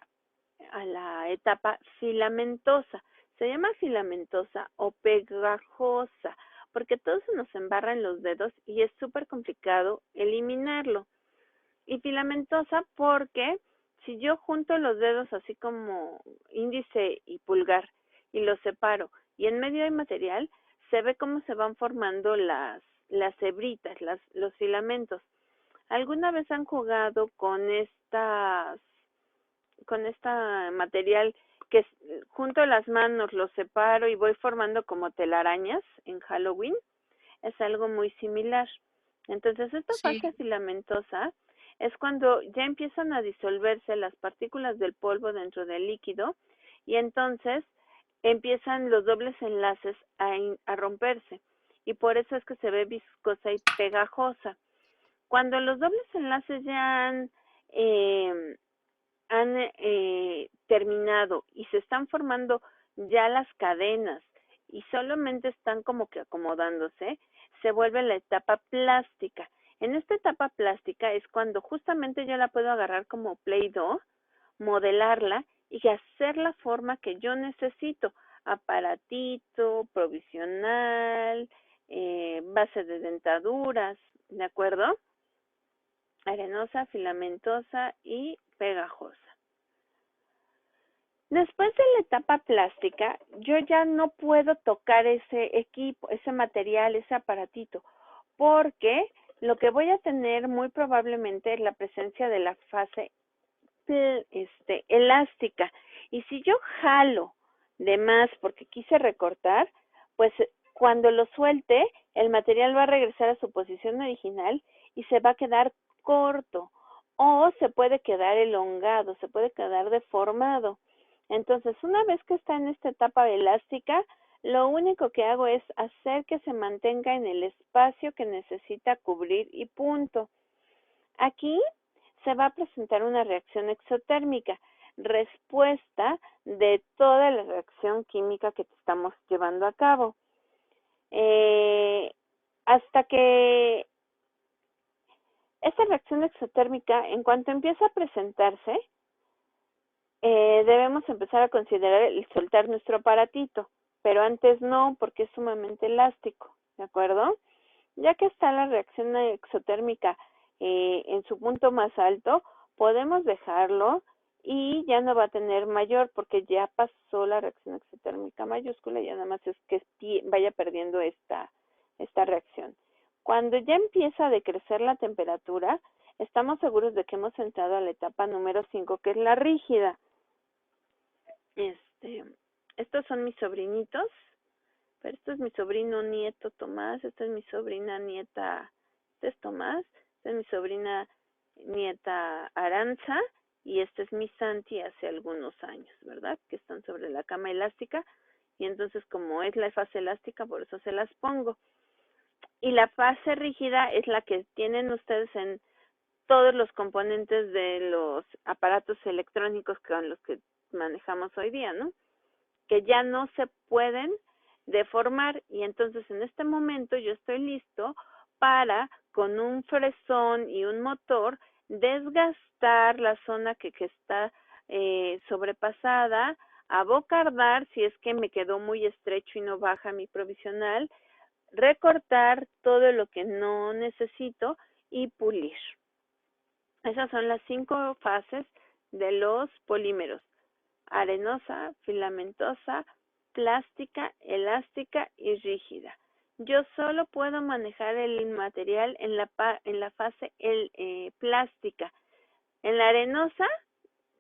etapa filamentosa. Se llama filamentosa o pegajosa, porque todo se nos embarra en los dedos y es súper complicado eliminarlo. Y filamentosa porque si yo junto los dedos así como índice y pulgar y los separo y en medio hay material, se ve cómo se van formando las hebritas, los filamentos. ¿Alguna vez han jugado con esta material que junto las manos los separo y voy formando como telarañas en Halloween? Es algo muy similar. Entonces, esta fase Sí. filamentosa es cuando ya empiezan a disolverse las partículas del polvo dentro del líquido y entonces empiezan los dobles enlaces a romperse y por eso es que se ve viscosa y pegajosa. Cuando los dobles enlaces ya han terminado y se están formando ya las cadenas y solamente están como que acomodándose, se vuelve la etapa plástica En esta etapa plástica es cuando justamente yo la puedo agarrar como Play-Doh, modelarla y hacer la forma que yo necesito. Aparatito, provisional, base de dentaduras, ¿de acuerdo? Arenosa, filamentosa y pegajosa. Después de la etapa plástica, yo ya no puedo tocar ese equipo, ese material, ese aparatito, porque lo que voy a tener muy probablemente es la presencia de la fase elástica. Y si yo jalo de más porque quise recortar, pues cuando lo suelte, el material va a regresar a su posición original y se va a quedar corto o se puede quedar elongado, se puede quedar deformado. Entonces, una vez que está en esta etapa elástica, lo único que hago es hacer que se mantenga en el espacio que necesita cubrir y punto. Aquí se va a presentar una reacción exotérmica, respuesta de toda la reacción química que estamos llevando a cabo. Hasta que esta reacción exotérmica, en cuanto empieza a presentarse, debemos empezar a considerar el soltar nuestro aparatito, pero antes no, porque es sumamente elástico, ¿de acuerdo? Ya que está la reacción exotérmica en su punto más alto, podemos dejarlo y ya no va a tener mayor porque ya pasó la reacción exotérmica mayúscula, ya nada más es que vaya perdiendo esta reacción. Cuando ya empieza a decrecer la temperatura, estamos seguros de que hemos entrado a la etapa número 5, que es la rígida. Estos son mis sobrinitos, pero esto es mi sobrino nieto Tomás, esta es mi sobrina nieta, este es Tomás, esta es mi sobrina nieta Aranza, y este es mi Santi hace algunos años, ¿verdad? Que están sobre la cama elástica, y entonces como es la fase elástica, por eso se las pongo. Y la fase rígida es la que tienen ustedes en todos los componentes de los aparatos electrónicos con los que manejamos hoy día, ¿no? Que ya no se pueden deformar, y entonces en este momento yo estoy listo para, con un fresón y un motor, desgastar la zona que está sobrepasada, abocardar si es que me quedó muy estrecho y no baja mi provisional, recortar todo lo que no necesito y pulir. Esas son las 5 fases de los polímeros: arenosa, filamentosa, plástica, elástica y rígida. Yo solo puedo manejar el material en la fase plástica. En la arenosa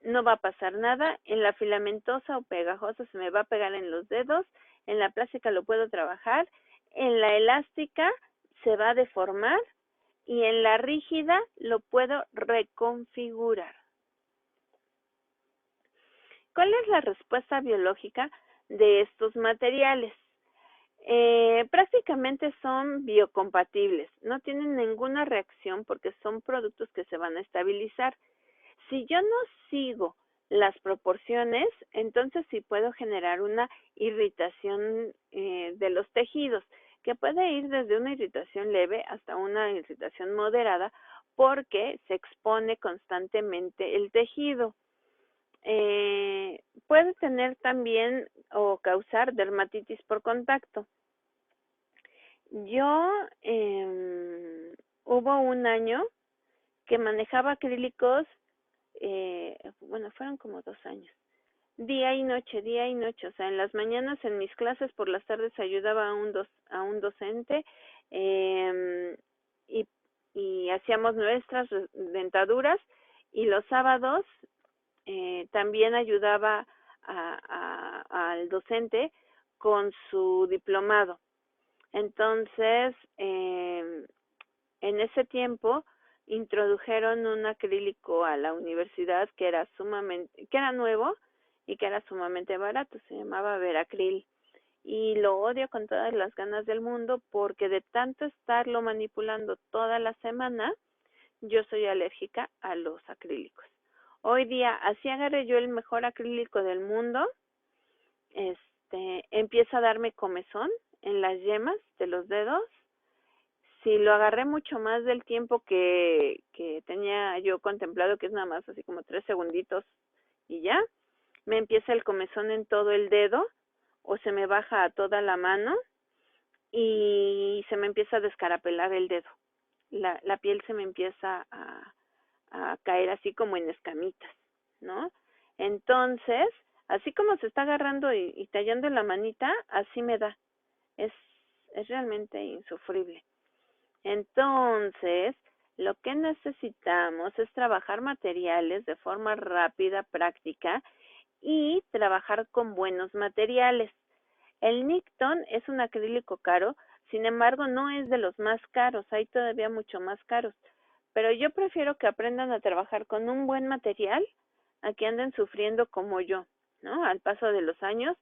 no va a pasar nada, en la filamentosa o pegajosa se me va a pegar en los dedos, en la plástica lo puedo trabajar, en la elástica se va a deformar y en la rígida lo puedo reconfigurar. ¿Cuál es la respuesta biológica de estos materiales? Prácticamente son biocompatibles, no tienen ninguna reacción porque son productos que se van a estabilizar. Si yo no sigo las proporciones, entonces sí puedo generar una irritación de los tejidos, que puede ir desde una irritación leve hasta una irritación moderada porque se expone constantemente el tejido. Puede tener también o causar dermatitis por contacto. Yo hubo un año que manejaba acrílicos, bueno, fueron como 2 años, día y noche, o sea, en las mañanas en mis clases, por las tardes ayudaba a un docente y hacíamos nuestras dentaduras, y los sábados también ayudaba al docente con su diplomado. Entonces, en ese tiempo introdujeron un acrílico a la universidad que era nuevo y que era sumamente barato, se llamaba Veracril, y lo odio con todas las ganas del mundo porque de tanto estarlo manipulando toda la semana, yo soy alérgica a los acrílicos. Hoy día, así agarré yo el mejor acrílico del mundo, empieza a darme comezón en las yemas de los dedos, si lo agarré mucho más del tiempo que tenía yo contemplado, que es nada más así como 3 segunditos y ya, me empieza el comezón en todo el dedo o se me baja a toda la mano y se me empieza a descarapelar el dedo. La piel se me empieza a caer así como en escamitas, ¿no? Entonces, así como se está agarrando y tallando la manita, así me da. Es realmente insufrible. Entonces, lo que necesitamos es trabajar materiales de forma rápida, práctica y trabajar con buenos materiales. El Nikton es un acrílico caro, sin embargo no es de los más caros, hay todavía mucho más caros. Pero yo prefiero que aprendan a trabajar con un buen material a que anden sufriendo como yo, ¿no? Al paso de los años,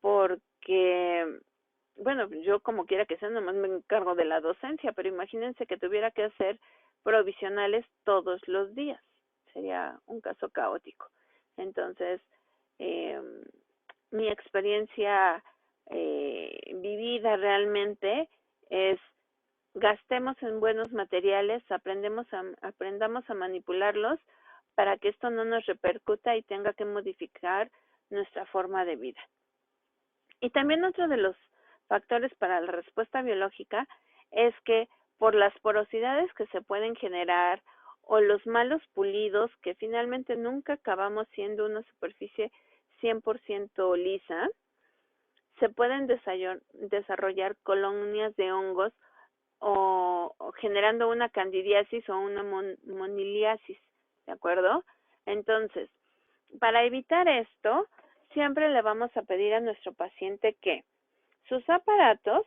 porque, bueno, yo como quiera que sea, nomás me encargo de la docencia, pero imagínense que tuviera que hacer provisionales todos los días. Sería un caso caótico. Entonces, mi experiencia vivida realmente es gastemos en buenos materiales, aprendamos a manipularlos para que esto no nos repercuta y tenga que modificar nuestra forma de vida. Y también otro de los factores para la respuesta biológica es que por las porosidades que se pueden generar o los malos pulidos, que finalmente nunca acabamos siendo una superficie 100% lisa, se pueden desarrollar colonias de hongos o generando una candidiasis o una moniliasis, ¿de acuerdo? Entonces, para evitar esto, siempre le vamos a pedir a nuestro paciente que sus aparatos,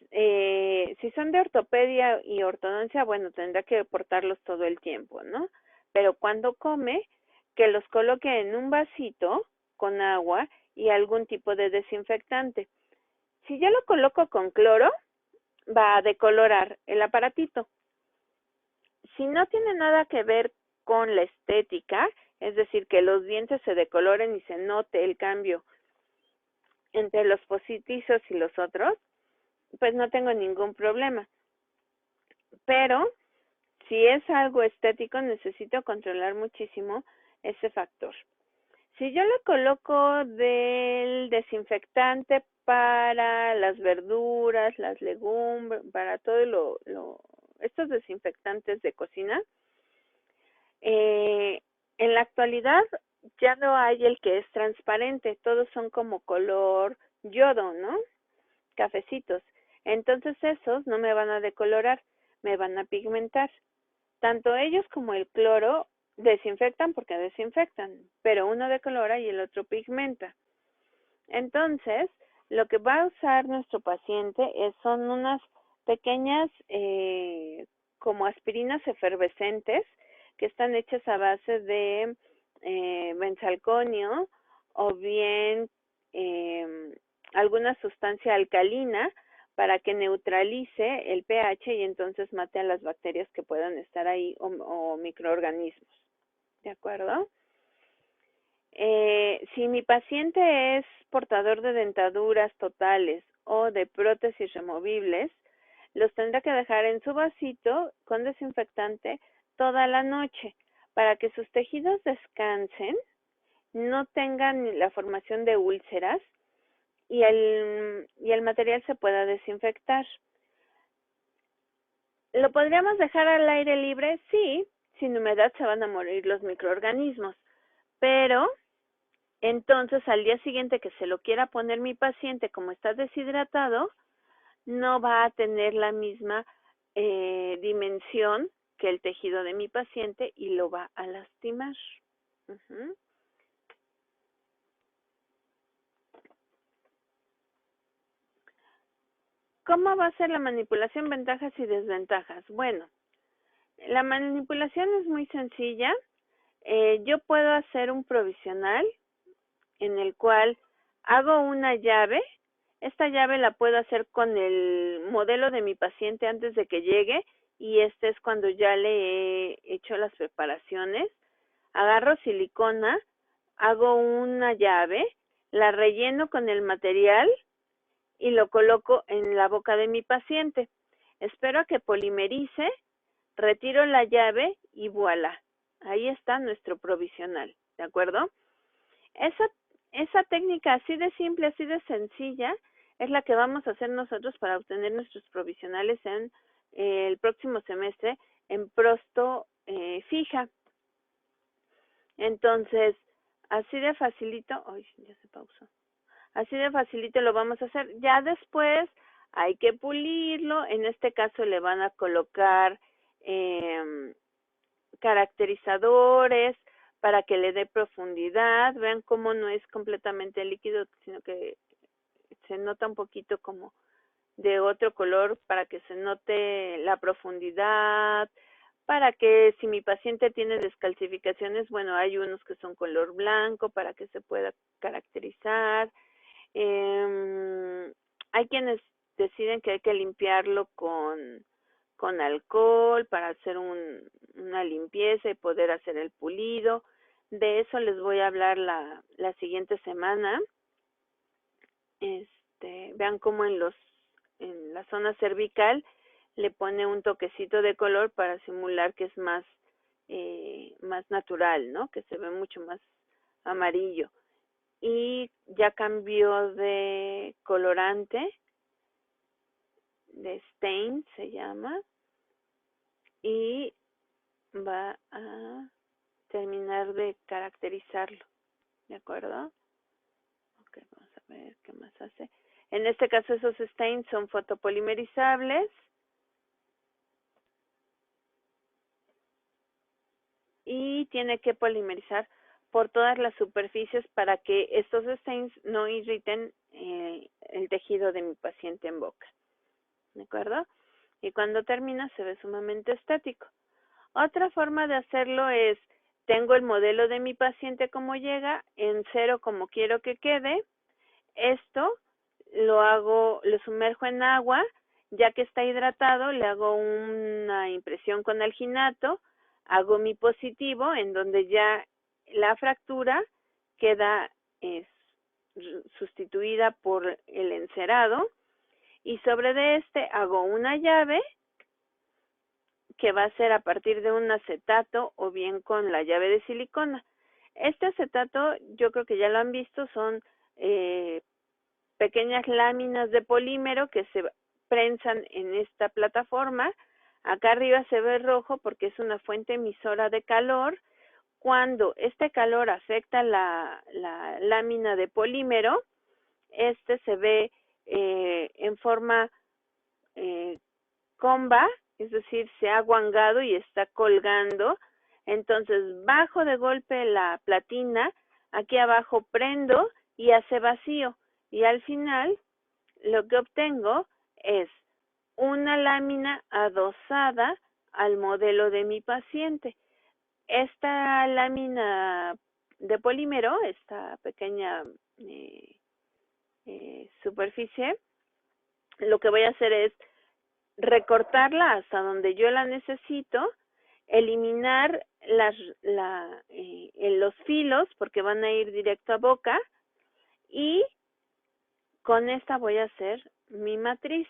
si son de ortopedia y ortodoncia, bueno, tendrá que portarlos todo el tiempo, ¿no? Pero cuando come, que los coloque en un vasito con agua y algún tipo de desinfectante. Si yo lo coloco con cloro, va a decolorar el aparatito. Si no tiene nada que ver con la estética, es decir, que los dientes se decoloren y se note el cambio entre los postizos y los otros, pues no tengo ningún problema. Pero si es algo estético, necesito controlar muchísimo ese factor. Si yo le coloco del desinfectante para las verduras, las legumbres, para todo estos desinfectantes de cocina, en la actualidad ya no hay el que es transparente, todos son como color yodo, ¿no? Cafecitos. Entonces esos no me van a decolorar, me van a pigmentar. Tanto ellos como el cloro desinfectan porque desinfectan, pero uno decolora y el otro pigmenta. Entonces, lo que va a usar nuestro paciente son unas pequeñas como aspirinas efervescentes que están hechas a base de benzalconio o bien alguna sustancia alcalina para que neutralice el pH y entonces mate a las bacterias que puedan estar ahí o microorganismos. ¿De acuerdo? Si mi paciente es portador de dentaduras totales o de prótesis removibles, los tendrá que dejar en su vasito con desinfectante toda la noche para que sus tejidos descansen, no tengan la formación de úlceras y el material se pueda desinfectar. ¿Lo podríamos dejar al aire libre? Sí, sin humedad se van a morir los microorganismos, pero entonces al día siguiente que se lo quiera poner mi paciente, como está deshidratado, no va a tener la misma dimensión que el tejido de mi paciente y lo va a lastimar. ¿Cómo va a ser la manipulación, ventajas y desventajas? Bueno, la manipulación es muy sencilla. Yo puedo hacer un provisional en el cual hago una llave. Esta llave la puedo hacer con el modelo de mi paciente antes de que llegue y este es cuando ya le he hecho las preparaciones. Agarro silicona, hago una llave, la relleno con el material y lo coloco en la boca de mi paciente. Espero a que polimerice, retiro la llave y voilà. Ahí está nuestro provisional, ¿de acuerdo? Esa técnica así de simple, así de sencilla, es la que vamos a hacer nosotros para obtener nuestros provisionales en el próximo semestre en Prosto fija. Entonces, así de facilito, ay, ya se pausó. Así de facilito lo vamos a hacer. Ya después hay que pulirlo. En este caso le van a colocar caracterizadores para que le dé profundidad. Vean cómo no es completamente líquido, sino que se nota un poquito como de otro color para que se note la profundidad, para que si mi paciente tiene descalcificaciones, bueno, hay unos que son color blanco para que se pueda caracterizar. Hay quienes deciden que hay que limpiarlo con alcohol para hacer una limpieza y poder hacer el pulido. De eso les voy a hablar la siguiente semana. Vean cómo en la zona cervical le pone un toquecito de color para simular que es más natural, ¿no? Que se ve mucho más amarillo. Y ya cambió de colorante, de stain se llama, y va a terminar de caracterizarlo, ¿de acuerdo? Ok, vamos a ver qué más hace. En este caso esos stains son fotopolimerizables y tiene que polimerizar por todas las superficies para que estos stains no irriten el tejido de mi paciente en boca, ¿de acuerdo? Y cuando termina se ve sumamente estático. Otra forma de hacerlo es, tengo el modelo de mi paciente como llega, en 0 como quiero que quede. Esto lo sumerjo en agua, ya que está hidratado, le hago una impresión con alginato, hago mi positivo, en donde ya la fractura queda sustituida por el encerado, y sobre de este hago una llave que va a ser a partir de un acetato o bien con la llave de silicona. Este acetato, yo creo que ya lo han visto, son pequeñas láminas de polímero que se prensan en esta plataforma. Acá arriba se ve rojo porque es una fuente emisora de calor. Cuando este calor afecta la lámina de polímero, se ve en forma comba, es decir, se ha guangado y está colgando. Entonces bajo de golpe la platina, aquí abajo prendo y hace vacío. Y al final lo que obtengo es una lámina adosada al modelo de mi paciente. Esta lámina de polímero, esta pequeña superficie, lo que voy a hacer es recortarla hasta donde yo la necesito, eliminar los filos porque van a ir directo a boca, y con esta voy a hacer mi matriz.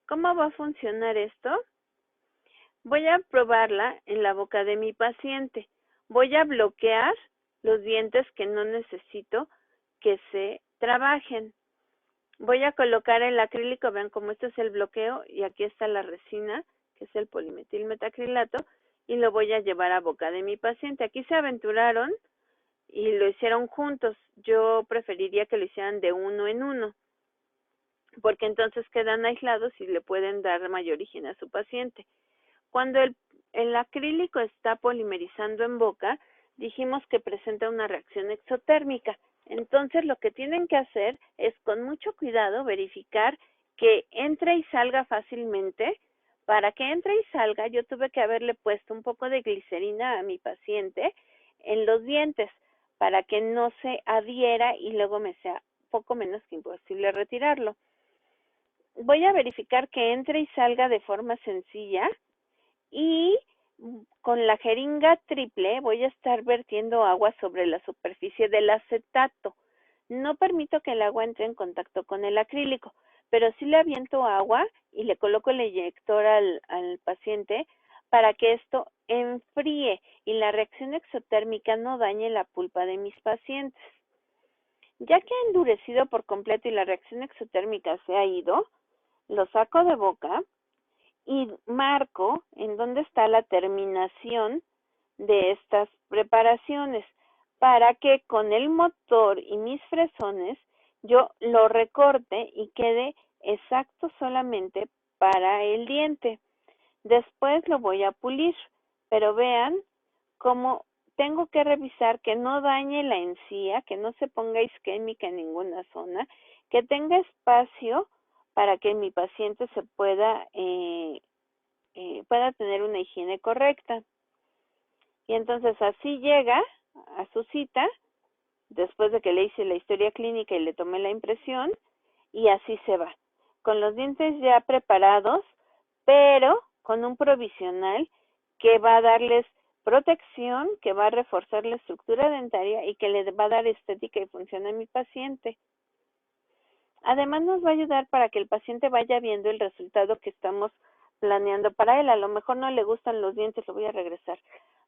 ¿Cómo va a funcionar esto? Voy a probarla en la boca de mi paciente. Voy a bloquear los dientes que no necesito que se trabajen. Voy a colocar el acrílico, vean cómo este es el bloqueo y aquí está la resina, que es el polimetilmetacrilato, y lo voy a llevar a boca de mi paciente. Aquí se aventuraron y lo hicieron juntos. Yo preferiría que lo hicieran de uno en uno, porque entonces quedan aislados y le pueden dar mayor higiene a su paciente. Cuando el acrílico está polimerizando en boca, dijimos que presenta una reacción exotérmica. Entonces lo que tienen que hacer es con mucho cuidado verificar que entre y salga fácilmente. Para que entre y salga, yo tuve que haberle puesto un poco de glicerina a mi paciente en los dientes para que no se adhiera y luego me sea poco menos que imposible retirarlo. Voy a verificar que entre y salga de forma sencilla y con la jeringa triple voy a estar vertiendo agua sobre la superficie del acetato. No permito que el agua entre en contacto con el acrílico, pero sí le aviento agua y le coloco el inyector al paciente para que esto enfríe y la reacción exotérmica no dañe la pulpa de mis pacientes. Ya que ha endurecido por completo y la reacción exotérmica se ha ido, lo saco de boca y marco en dónde está la terminación de estas preparaciones para que con el motor y mis fresones yo lo recorte y quede exacto solamente para el diente. Después lo voy a pulir, pero vean cómo tengo que revisar que no dañe la encía, que no se ponga isquémica en ninguna zona, que tenga espacio para que mi paciente se pueda tener una higiene correcta. Y entonces así llega a su cita, después de que le hice la historia clínica y le tomé la impresión, y así se va, con los dientes ya preparados, pero con un provisional que va a darles protección, que va a reforzar la estructura dentaria y que le va a dar estética y función a mi paciente. Además nos va a ayudar para que el paciente vaya viendo el resultado que estamos planeando para él. A lo mejor no le gustan los dientes, lo voy a regresar.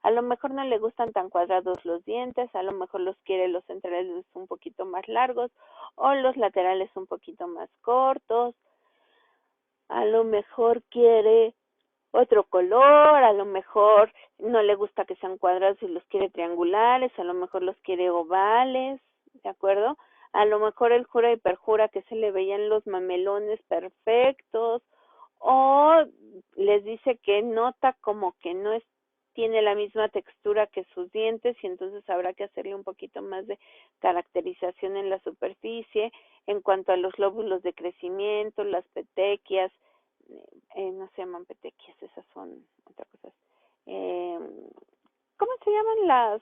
A lo mejor no le gustan tan cuadrados los dientes, a lo mejor los quiere los centrales un poquito más largos o los laterales un poquito más cortos. A lo mejor quiere otro color, a lo mejor no le gusta que sean cuadrados y los quiere triangulares, a lo mejor los quiere ovales, ¿de acuerdo? A lo mejor él jura y perjura que se le veían los mamelones perfectos, o les dice que nota como que no tiene la misma textura que sus dientes y entonces habrá que hacerle un poquito más de caracterización en la superficie en cuanto a los lóbulos de crecimiento, las petequias, no se llaman petequias, esas son otra cosa. ¿Cómo se llaman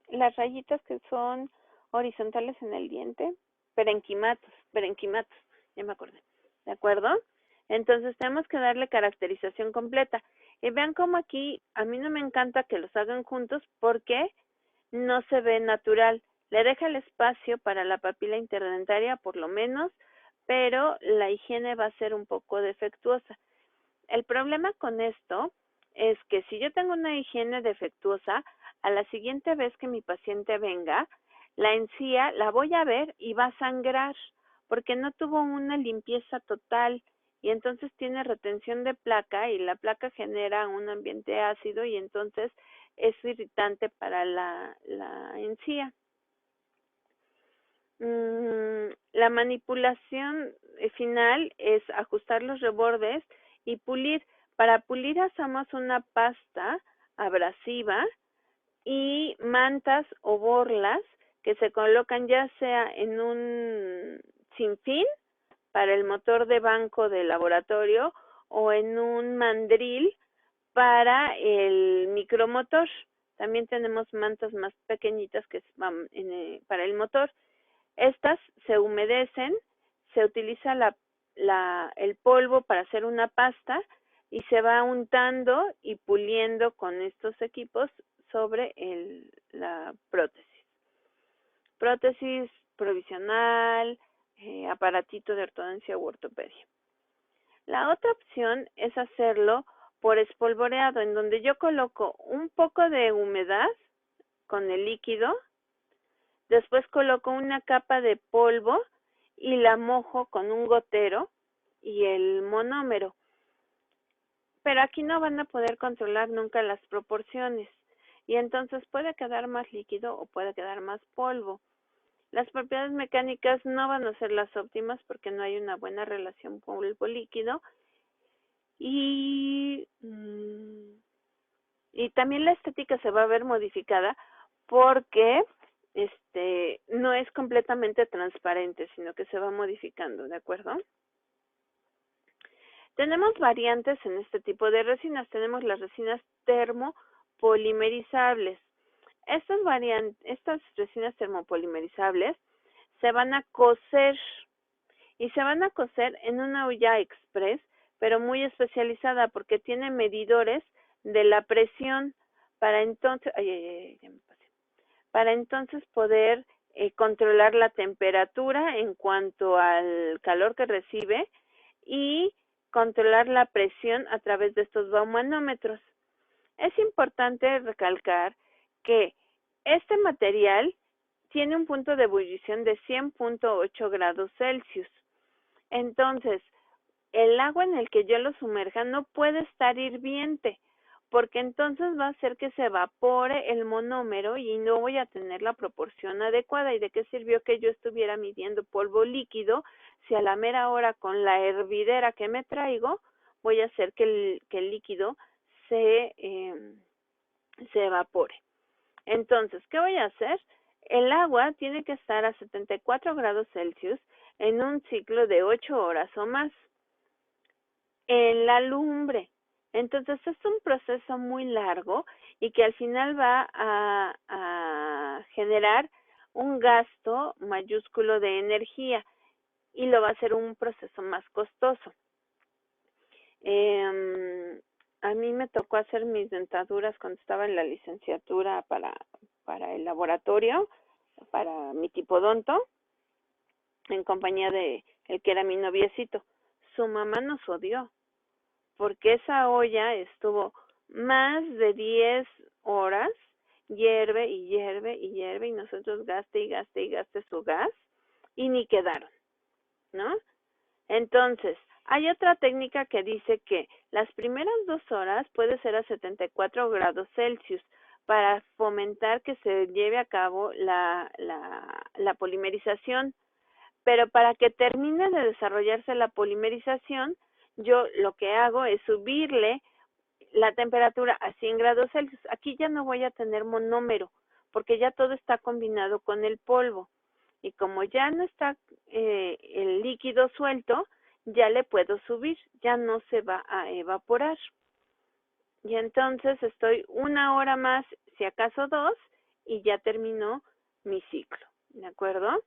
las rayitas que son horizontales en el diente? Perenquimatos, ya me acordé, ¿de acuerdo? Entonces tenemos que darle caracterización completa. Y vean cómo aquí, a mí no me encanta que los hagan juntos porque no se ve natural. Le deja el espacio para la papila interdentaria por lo menos, pero la higiene va a ser un poco defectuosa. El problema con esto es que si yo tengo una higiene defectuosa, a la siguiente vez que mi paciente venga, la encía la voy a ver y va a sangrar porque no tuvo una limpieza total y entonces tiene retención de placa y la placa genera un ambiente ácido y entonces es irritante para la encía. La manipulación final es ajustar los rebordes y pulir. Para pulir hacemos una pasta abrasiva y mantas o borlas que se colocan ya sea en un sinfín para el motor de banco de laboratorio o en un mandril para el micromotor. También tenemos mantas más pequeñitas que van para el motor. Estas se humedecen, se utiliza el polvo para hacer una pasta y se va untando y puliendo con estos equipos sobre la prótesis. Prótesis provisional, aparatito de ortodoncia u ortopedia. La otra opción es hacerlo por espolvoreado, en donde yo coloco un poco de humedad con el líquido, después coloco una capa de polvo y la mojo con un gotero y el monómero. Pero aquí no van a poder controlar nunca las proporciones y entonces puede quedar más líquido o puede quedar más polvo. Las propiedades mecánicas no van a ser las óptimas porque no hay una buena relación polvo-líquido y también la estética se va a ver modificada porque no es completamente transparente, sino que se va modificando, ¿de acuerdo? Tenemos variantes en este tipo de resinas. Tenemos las resinas termopolimerizables. Estas resinas termopolimerizables se van a cocer y se van a cocer en una olla express, pero muy especializada porque tiene medidores de la presión para entonces, para entonces poder controlar la temperatura en cuanto al calor que recibe y controlar la presión a través de estos baumanómetros. Es importante recalcar que este material tiene un punto de ebullición de 100.8 grados Celsius. Entonces, el agua en el que yo lo sumerja no puede estar hirviente, porque entonces va a hacer que se evapore el monómero y no voy a tener la proporción adecuada. ¿Y de qué sirvió que yo estuviera midiendo polvo líquido si a la mera hora con la hervidera que me traigo voy a hacer que el líquido se evapore? Entonces, ¿qué voy a hacer? El agua tiene que estar a 74 grados Celsius en un ciclo de 8 horas o más. En la lumbre. Entonces es un proceso muy largo y que al final va a generar un gasto mayúsculo de energía y lo va a hacer un proceso más costoso. A mí me tocó hacer mis dentaduras cuando estaba en la licenciatura para el laboratorio, para mi tipodonto, en compañía de el que era mi noviecito. Su mamá nos odió, porque esa olla estuvo más de 10 horas, hierve y hierve y hierve, y nosotros gaste y gaste y gaste su gas, y ni quedaron, ¿no? Entonces, hay otra técnica que dice que las primeras 2 horas puede ser a 74 grados Celsius para fomentar que se lleve a cabo la polimerización. Pero para que termine de desarrollarse la polimerización, yo lo que hago es subirle la temperatura a 100 grados Celsius. Aquí ya no voy a tener monómero, porque ya todo está combinado con el polvo. Y como ya no está el líquido suelto, ya le puedo subir, ya no se va a evaporar. Y entonces estoy 1 hora más, si acaso 2, y ya terminó mi ciclo, ¿de acuerdo?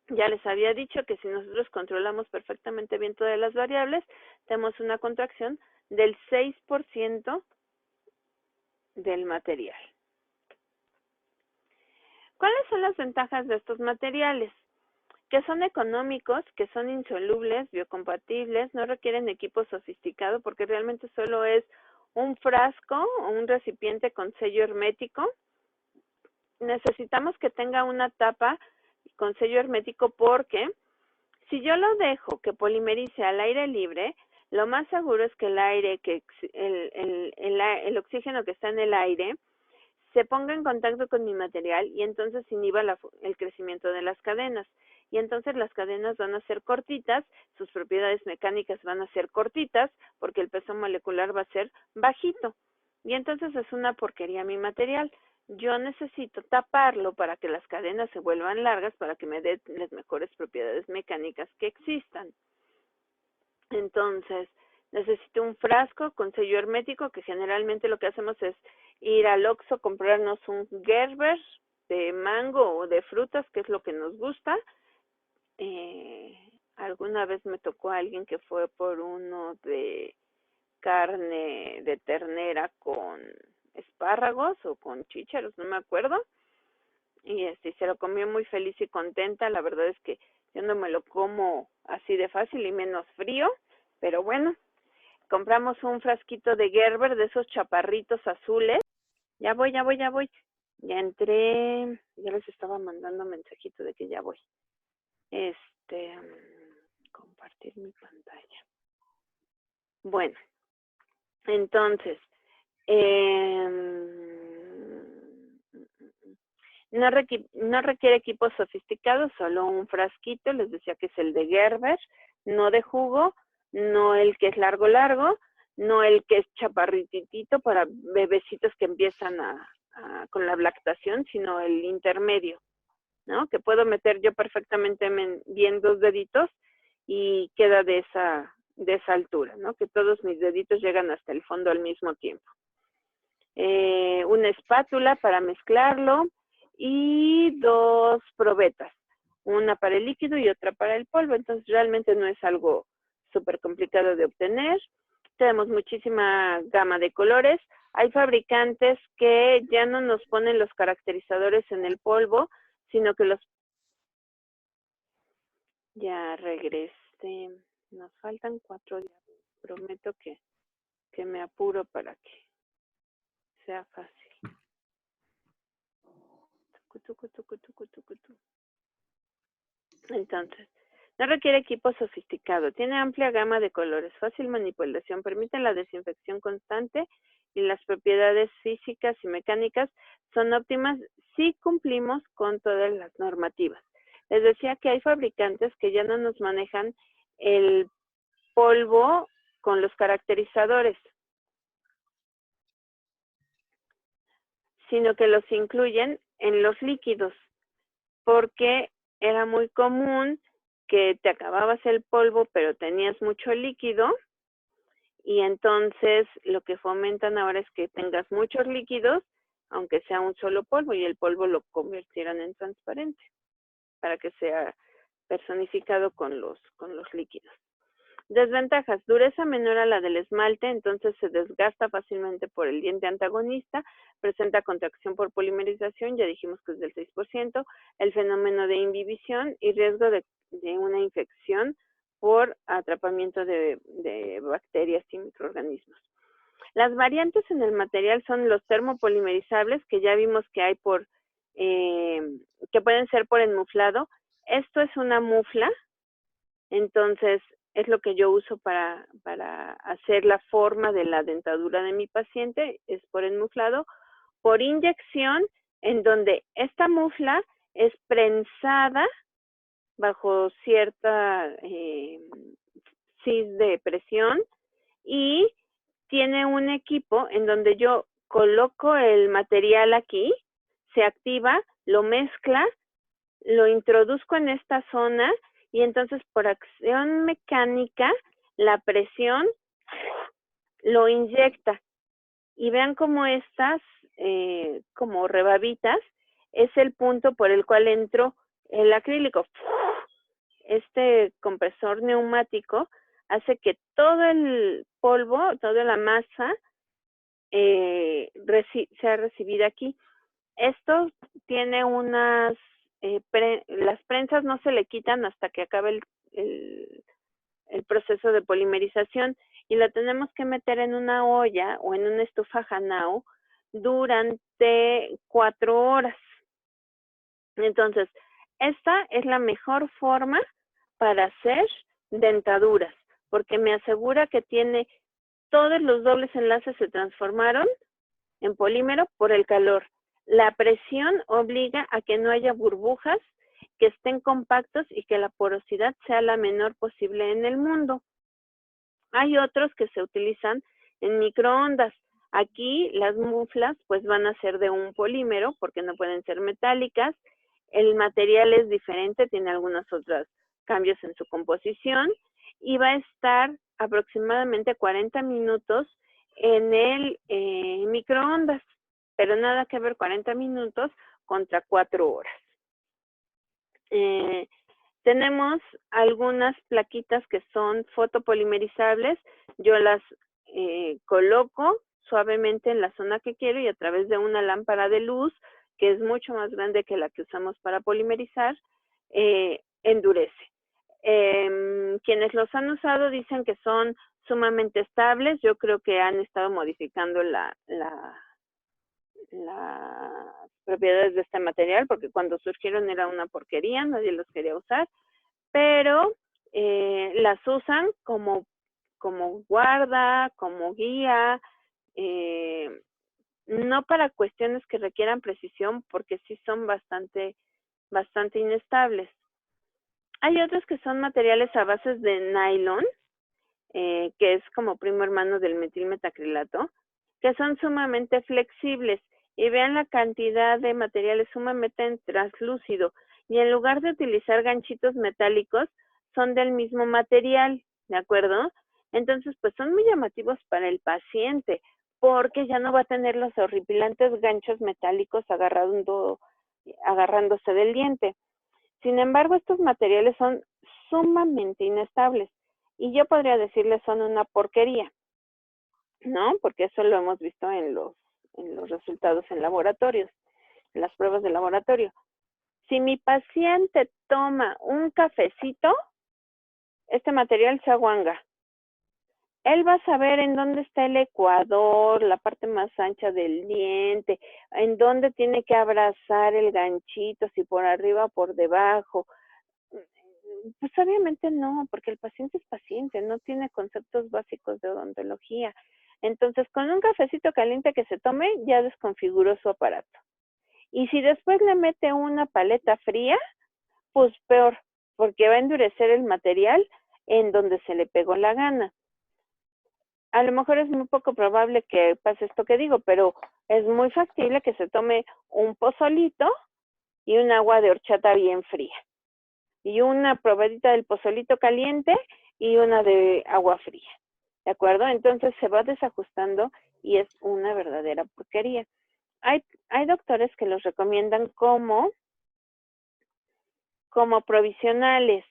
Ya les había dicho que si nosotros controlamos perfectamente bien todas las variables, tenemos una contracción del 6% del material. ¿Cuáles son las ventajas de estos materiales? Que son económicos, que son insolubles, biocompatibles, no requieren equipo sofisticado porque realmente solo es un frasco o un recipiente con sello hermético. Necesitamos que tenga una tapa con sello hermético porque si yo lo dejo que polimerice al aire libre, lo más seguro es que el aire, el oxígeno que está en el aire, se ponga en contacto con mi material y entonces inhiba el crecimiento de las cadenas. Y entonces las cadenas van a ser cortitas, sus propiedades mecánicas van a ser cortitas, porque el peso molecular va a ser bajito. Y entonces es una porquería mi material. Yo necesito taparlo para que las cadenas se vuelvan largas, para que me dé las mejores propiedades mecánicas que existan. Entonces, necesito un frasco con sello hermético, que generalmente lo que hacemos es ir al Oxxo, comprarnos un Gerber de mango o de frutas, que es lo que nos gusta. Alguna vez me tocó a alguien que fue por uno de carne de ternera con espárragos o con chícharos, no me acuerdo, y se lo comió muy feliz y contenta. La verdad es que yo no me lo como así de fácil y menos frío, pero bueno, compramos un frasquito de Gerber, de esos chaparritos azules. Ya voy. Ya entré, ya les estaba mandando mensajito de que ya voy. Compartir mi pantalla. Bueno, entonces, no requiere equipo sofisticado, solo un frasquito, les decía que es el de Gerber, no de jugo, no el que es largo, no el que es chaparrititito para bebecitos que empiezan con la lactación, sino el intermedio, ¿no? Que puedo meter yo perfectamente bien 2 deditos y queda de esa altura, ¿no? Que todos mis deditos llegan hasta el fondo al mismo tiempo. Una espátula para mezclarlo y 2 probetas, una para el líquido y otra para el polvo. Entonces realmente no es algo súper complicado de obtener. Tenemos muchísima gama de colores. Hay fabricantes que ya no nos ponen los caracterizadores en el polvo, sino que los... Ya regresé. Nos faltan 4 días. Prometo que me apuro para que sea fácil. Entonces, no requiere equipo sofisticado, tiene amplia gama de colores, fácil manipulación, permite la desinfección constante y las propiedades físicas y mecánicas son óptimas si cumplimos con todas las normativas. Les decía que hay fabricantes que ya no nos manejan el polvo con los caracterizadores, sino que los incluyen en los líquidos, porque era muy común que te acababas el polvo, pero tenías mucho líquido, y entonces lo que fomentan ahora es que tengas muchos líquidos, aunque sea un solo polvo, y el polvo lo convirtieran en transparente, para que sea personificado con los líquidos. Desventajas: dureza menor a la del esmalte, entonces se desgasta fácilmente por el diente antagonista, presenta contracción por polimerización, ya dijimos que es del 6%, el fenómeno de imbibición y riesgo de una infección por atrapamiento de bacterias y microorganismos. Las variantes en el material son los termopolimerizables, que ya vimos que hay que pueden ser por enmuflado. Esto es una mufla, entonces es lo que yo uso para hacer la forma de la dentadura de mi paciente, es por enmuflado. Por inyección, en donde esta mufla es prensada bajo cierta cis de presión y tiene un equipo en donde yo coloco el material aquí, se activa, lo mezcla, lo introduzco en esta zona y entonces por acción mecánica la presión lo inyecta. Y vean cómo estas, como rebabitas, es el punto por el cual entró el acrílico. Este compresor neumático hace que todo el polvo, toda la masa, sea recibida aquí. Esto tiene unas, las prensas no se le quitan hasta que acabe el proceso de polimerización y la tenemos que meter en una olla o en una estufa Hanao durante 4 horas. Entonces, esta es la mejor forma para hacer dentaduras, porque me asegura que tiene todos los dobles enlaces se transformaron en polímero por el calor. La presión obliga a que no haya burbujas, que estén compactos y que la porosidad sea la menor posible en el mundo. Hay otros que se utilizan en microondas. Aquí las muflas pues van a ser de un polímero porque no pueden ser metálicas. El material es diferente, tiene algunos otros cambios en su composición y va a estar aproximadamente 40 minutos en el microondas, pero nada que ver 40 minutos contra 4 horas. Tenemos algunas plaquitas que son fotopolimerizables. Yo las coloco suavemente en la zona que quiero y a través de una lámpara de luz, que es mucho más grande que la que usamos para polimerizar, endurece. Quienes los han usado dicen que son sumamente estables. Yo creo que han estado modificando las propiedades de este material, porque cuando surgieron era una porquería, nadie los quería usar, pero las usan como guarda, como guía, no para cuestiones que requieran precisión, porque sí son bastante inestables. Hay otros que son materiales a bases de nylon, que es como primo hermano del metilmetacrilato, que son sumamente flexibles. Y vean la cantidad de materiales sumamente translúcido. Y en lugar de utilizar ganchitos metálicos, son del mismo material, ¿de acuerdo? Entonces, pues son muy llamativos para el paciente, porque ya no va a tener los horripilantes ganchos metálicos agarrándose del diente. Sin embargo, estos materiales son sumamente inestables. Y yo podría decirles son una porquería, ¿no? Porque eso lo hemos visto en los resultados en laboratorios, en las pruebas de laboratorio. Si mi paciente toma un cafecito, este material se aguanga. Él va a saber en dónde está el ecuador, la parte más ancha del diente, en dónde tiene que abrazar el ganchito, si por arriba o por debajo. Pues obviamente no, porque el paciente es paciente, no tiene conceptos básicos de odontología. Entonces, con un cafecito caliente que se tome, ya desconfiguró su aparato. Y si después le mete una paleta fría, pues peor, porque va a endurecer el material en donde se le pegó la gana. A lo mejor es muy poco probable que pase esto que digo, pero es muy factible que se tome un pozolito y un agua de horchata bien fría. Y una probadita del pozolito caliente y una de agua fría. ¿De acuerdo? Entonces se va desajustando y es una verdadera porquería. Hay doctores que los recomiendan como provisionales,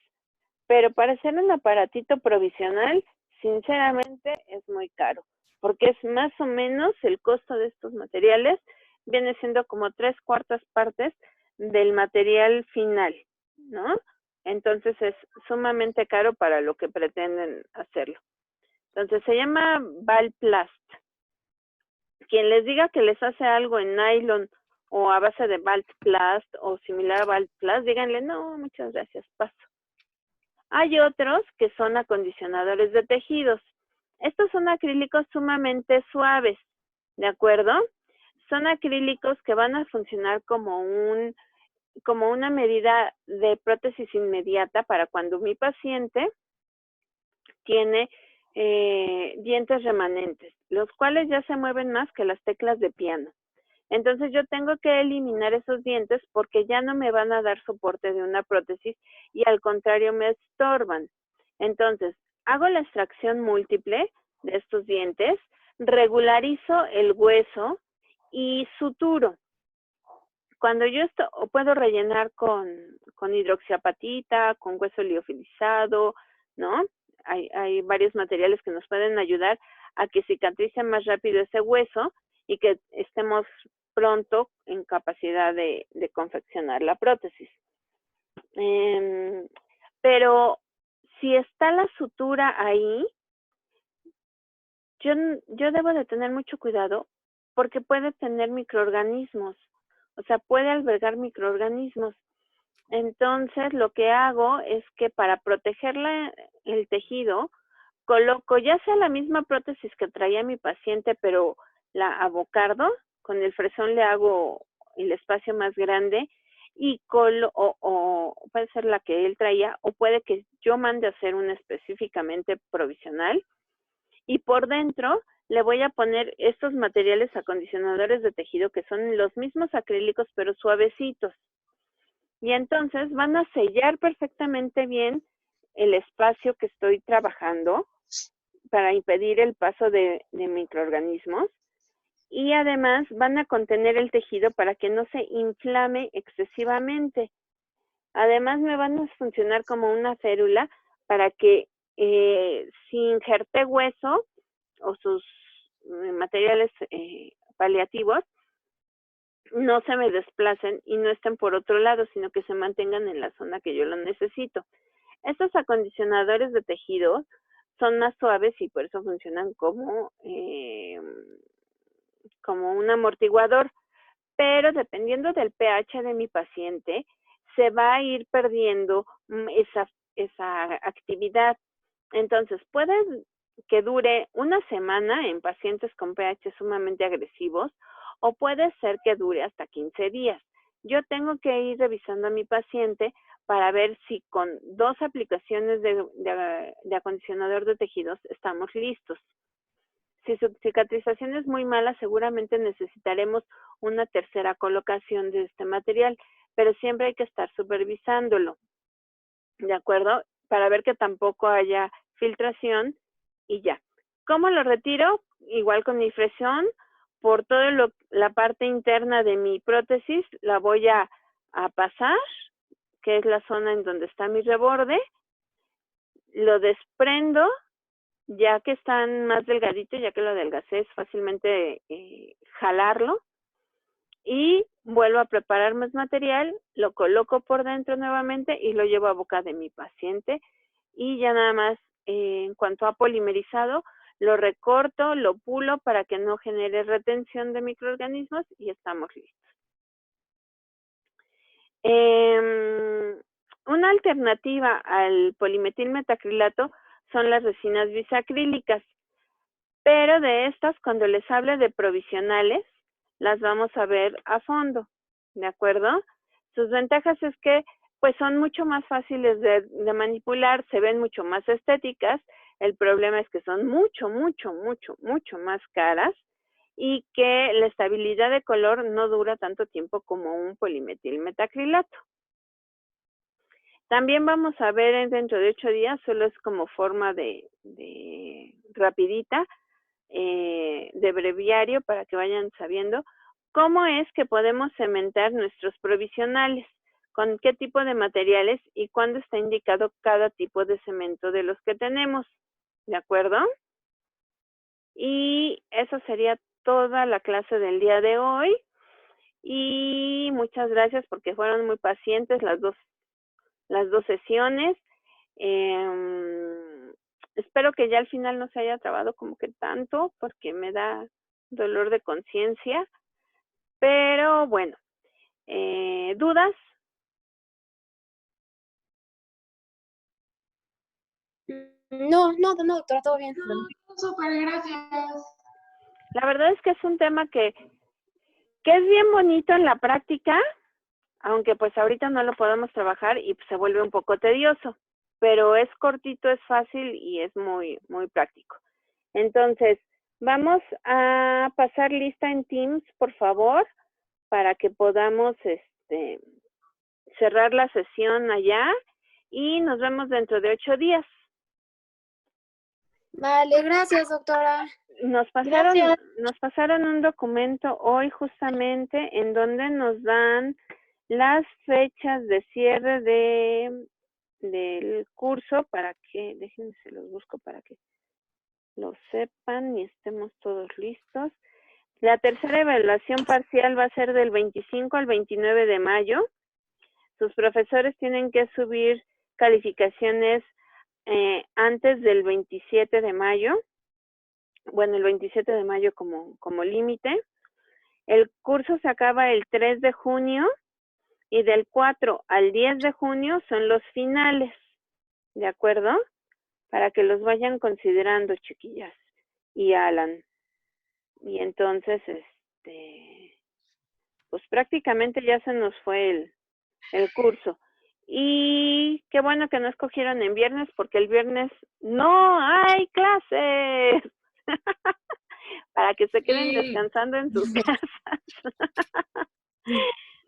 pero para hacer un aparatito provisional, sinceramente es muy caro, porque es más o menos el costo de estos materiales, viene siendo como 3/4 partes del material final, ¿no? Entonces es sumamente caro para lo que pretenden hacerlo. Entonces se llama Valplast. Quien les diga que les hace algo en nylon o a base de Valplast o similar a Valplast, díganle, no, muchas gracias, paso. Hay otros que son acondicionadores de tejidos. Estos son acrílicos sumamente suaves, ¿de acuerdo? Son acrílicos que van a funcionar como una medida de prótesis inmediata para cuando mi paciente tiene dientes remanentes, los cuales ya se mueven más que las teclas de piano. Entonces yo tengo que eliminar esos dientes porque ya no me van a dar soporte de una prótesis y al contrario me estorban. Entonces hago la extracción múltiple de estos dientes, regularizo el hueso y suturo. Cuando yo puedo rellenar con hidroxiapatita, con hueso liofilizado, ¿no? Hay varios materiales que nos pueden ayudar a que cicatrice más rápido ese hueso y que estemos pronto en capacidad de confeccionar la prótesis. Pero si está la sutura ahí, yo debo de tener mucho cuidado porque puede tener microorganismos, o sea, puede albergar microorganismos. Entonces, lo que hago es que para proteger el tejido, coloco ya sea la misma prótesis que traía mi paciente, pero la abocardo, con el fresón le hago el espacio más grande y o puede ser la que él traía, o puede que yo mande a hacer una específicamente provisional. Y por dentro le voy a poner estos materiales acondicionadores de tejido que son los mismos acrílicos pero suavecitos. Y entonces van a sellar perfectamente bien el espacio que estoy trabajando para impedir el paso de microorganismos. Y además van a contener el tejido para que no se inflame excesivamente. Además me van a funcionar como una férula para que si injerté hueso o sus materiales paliativos, no se me desplacen y no estén por otro lado, sino que se mantengan en la zona que yo lo necesito. Estos acondicionadores de tejido son más suaves y por eso funcionan como un amortiguador, pero dependiendo del pH de mi paciente, se va a ir perdiendo esa actividad. Entonces, puede que dure una semana en pacientes con pH sumamente agresivos o puede ser que dure hasta 15 días. Yo tengo que ir revisando a mi paciente para ver si con 2 aplicaciones de acondicionador de tejidos estamos listos. Si su cicatrización es muy mala, seguramente necesitaremos una tercera colocación de este material, pero siempre hay que estar supervisándolo, ¿de acuerdo? Para ver que tampoco haya filtración y ya. ¿Cómo lo retiro? Igual con mi fresón, por toda la parte interna de mi prótesis la voy a pasar, que es la zona en donde está mi reborde, lo desprendo, ya que están más delgaditos, ya que lo adelgacé, es fácilmente jalarlo. y vuelvo a preparar más material, lo coloco por dentro nuevamente y lo llevo a boca de mi paciente y ya nada más en cuanto a polimerizado, lo recorto, lo pulo para que no genere retención de microorganismos y estamos listos. Una alternativa al polimetilmetacrilato son las resinas bisacrílicas, pero de estas, cuando les hable de provisionales, las vamos a ver a fondo, ¿de acuerdo? Sus ventajas es que pues son mucho más fáciles de manipular, se ven mucho más estéticas. El problema es que son mucho más caras y que la estabilidad de color no dura tanto tiempo como un polimetilmetacrilato. También vamos a ver dentro de 8 días, solo es como forma de rapidita, de breviario para que vayan sabiendo cómo es que podemos cementar nuestros provisionales, con qué tipo de materiales y cuándo está indicado cada tipo de cemento de los que tenemos, ¿de acuerdo? Y eso sería toda la clase del día de hoy y muchas gracias porque fueron muy pacientes las dos sesiones. Espero que ya al final no se haya trabado como que tanto porque me da dolor de conciencia, pero bueno, ¿dudas? No, doctora, todo bien. No, súper, gracias. La verdad es que es un tema que es bien bonito en la práctica, aunque pues ahorita no lo podemos trabajar y se vuelve un poco tedioso, pero es cortito, es fácil y es muy práctico. Entonces, vamos a pasar lista en Teams, por favor, para que podamos cerrar la sesión allá y nos vemos dentro de 8 días. Vale, gracias, doctora. Nos pasaron un documento hoy justamente en donde nos dan las fechas de cierre del curso para que, déjenme se los busco para que lo sepan y estemos todos listos. La tercera evaluación parcial va a ser del 25 al 29 de mayo. Sus profesores tienen que subir calificaciones antes del 27 de mayo. Bueno, el 27 de mayo como límite. El curso se acaba el 3 de junio y del 4 al 10 de junio son los finales, ¿de acuerdo? Para que los vayan considerando, chiquillas y Alan. Y entonces, pues prácticamente ya se nos fue el curso. Y qué bueno que no escogieron en viernes, porque el viernes no hay clases. Para que se queden descansando en sus casas.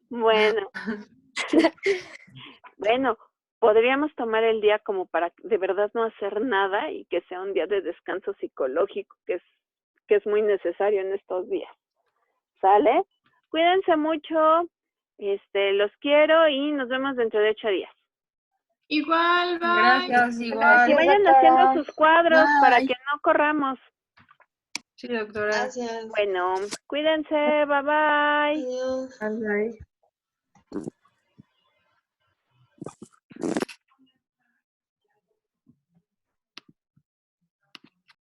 Bueno. Bueno, podríamos tomar el día como para de verdad no hacer nada y que sea un día de descanso psicológico, que es muy necesario en estos días. ¿Sale? Cuídense mucho, los quiero y nos vemos dentro de 8 días. Igual, bye. Gracias, Y vayan haciendo sus cuadros para que no corramos. Sí, doctora. Gracias. Bueno, cuídense, bye bye. Adiós. Bye.